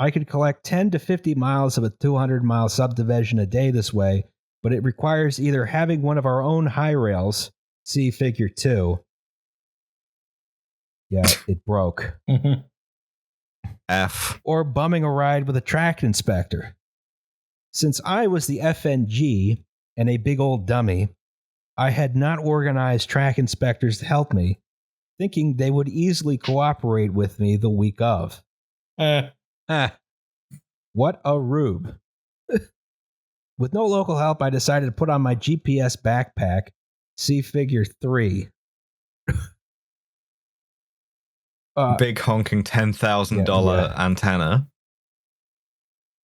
I could collect 10 to 50 miles of a 200-mile subdivision a day this way, but it requires either having one of our own high rails, see Figure 2. Yeah, it broke. F. Or bumming a ride with a track inspector. Since I was the FNG and a big old dummy, I had not organized track inspectors to help me, thinking they would easily cooperate with me the week of. What a rube. With no local help, I decided to put on my GPS backpack, see Figure 3. Big honking $10,000 antenna.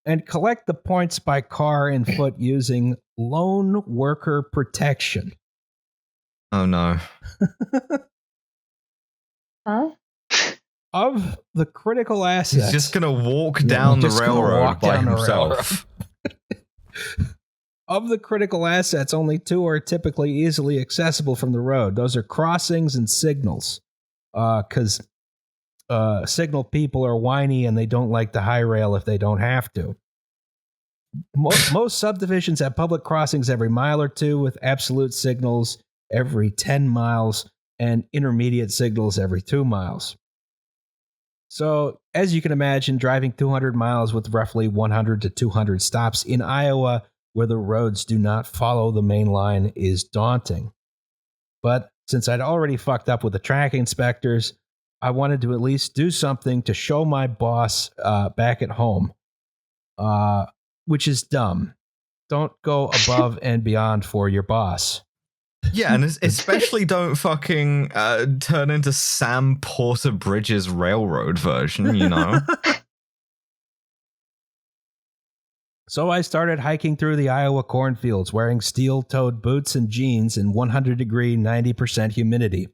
And collect the points by car and foot using lone worker protection. Oh no. Huh? Of the critical assets. He's just going to walk down the railroad by himself. Of the critical assets, only two are typically easily accessible from the road. Those are crossings and signals. Because signal people are whiny and they don't like the high rail if they don't have to. Most subdivisions have public crossings every mile or two, with absolute signals every 10 miles and intermediate signals every 2 miles. So, as you can imagine, driving 200 miles with roughly 100 to 200 stops in Iowa, where the roads do not follow the main line, is daunting. But since I'd already fucked up with the track inspectors, I wanted to at least do something to show my boss back at home, which is dumb. don't go above and beyond for your boss. Yeah, and especially don't fucking turn into Sam Porter Bridges' railroad version, you know? So I started hiking through the Iowa cornfields wearing steel-toed boots and jeans in 100-degree, 90% humidity.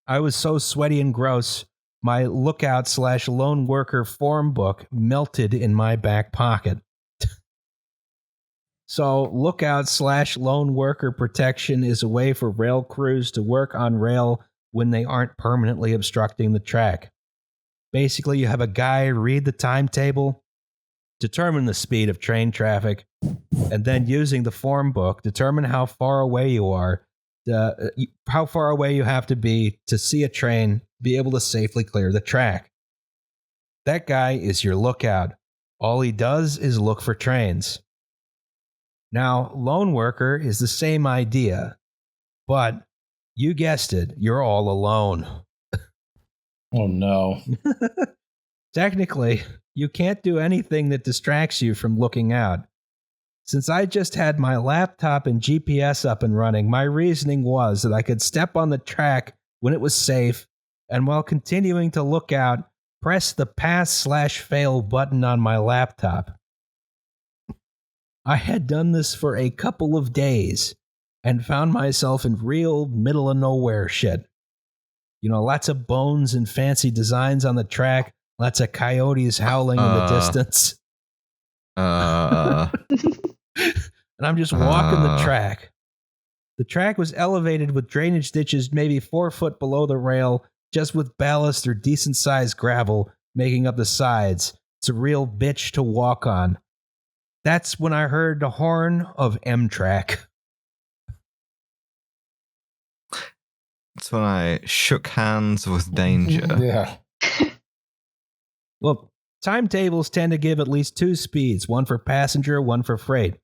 I was so sweaty and gross, my lookout/lone worker form book melted in my back pocket. So lookout/lone worker protection is a way for rail crews to work on rail when they aren't permanently obstructing the track. Basically, you have a guy read the timetable, determine the speed of train traffic, and then using the form book, determine how far away you are, how far away you have to be to see a train, be able to safely clear the track. That guy is your lookout. All he does is look for trains. Now, lone worker is the same idea, but you guessed it, you're all alone. Oh, no. Technically, you can't do anything that distracts you from looking out. Since I just had my laptop and GPS up and running, my reasoning was that I could step on the track when it was safe, and while continuing to look out, press the pass/fail button on my laptop. I had done this for a couple of days and found myself in real middle of nowhere shit. You know, lots of bones and fancy designs on the track, lots of coyotes howling in the distance. And I'm just walking the track. The track was elevated with drainage ditches maybe 4 foot below the rail, just with ballast or decent-sized gravel making up the sides. It's a real bitch to walk on. That's when I heard the horn of Amtrak. That's when I shook hands with danger. Yeah. Well, timetables tend to give at least 2 speeds, one for passenger, one for freight.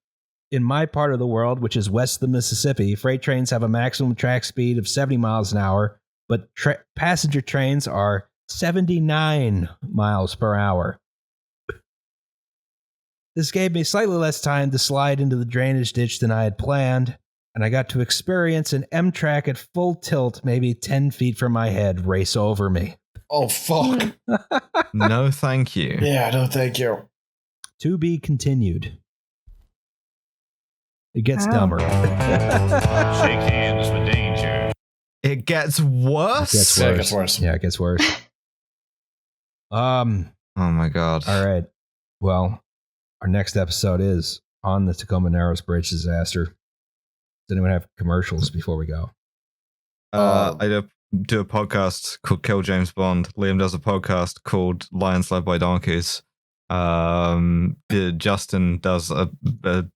In my part of the world, which is west of the Mississippi, freight trains have a maximum track speed of 70 miles an hour, but passenger trains are 79 miles per hour. This gave me slightly less time to slide into the drainage ditch than I had planned, and I got to experience an Amtrak at full tilt, maybe 10 feet from my head, race over me. Oh, fuck. No, thank you. Yeah, no, thank you. To be continued. It gets dumber. Shake hands with danger. It gets worse? It gets Yeah, worse. it gets worse. Yeah, it gets worse. Oh my god. All right. Well, our next episode is on the Tacoma Narrows Bridge disaster. Does anyone have commercials before we go? I do a podcast called Kill James Bond. Liam does a podcast called Lions Led by Donkeys. Justin does a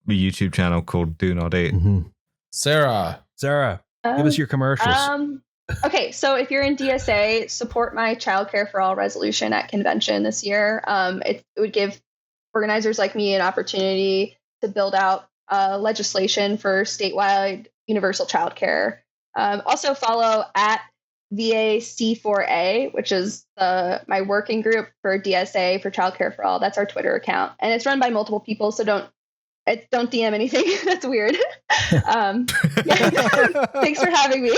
YouTube channel called Do Not Eat. Mm-hmm. Sarah. Give us your commercials. Okay, so if you're in DSA, support my Childcare for All resolution at convention this year. It would give organizers like me an opportunity to build out legislation for statewide universal childcare. Also follow at VAC4A, which is my working group for DSA for Childcare for All. That's our Twitter account, and it's run by multiple people. So don't DM anything. That's weird. Yeah. Thanks for having me.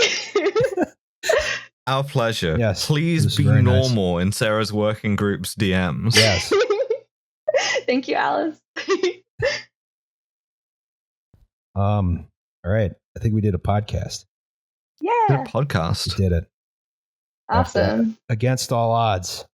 Our pleasure. Yes, Please be normal in Sarah's working group's DMs. Yes. Thank you, Alice. All right. I think we did a podcast. Good Yeah. podcast. We did it. Awesome. Against all odds.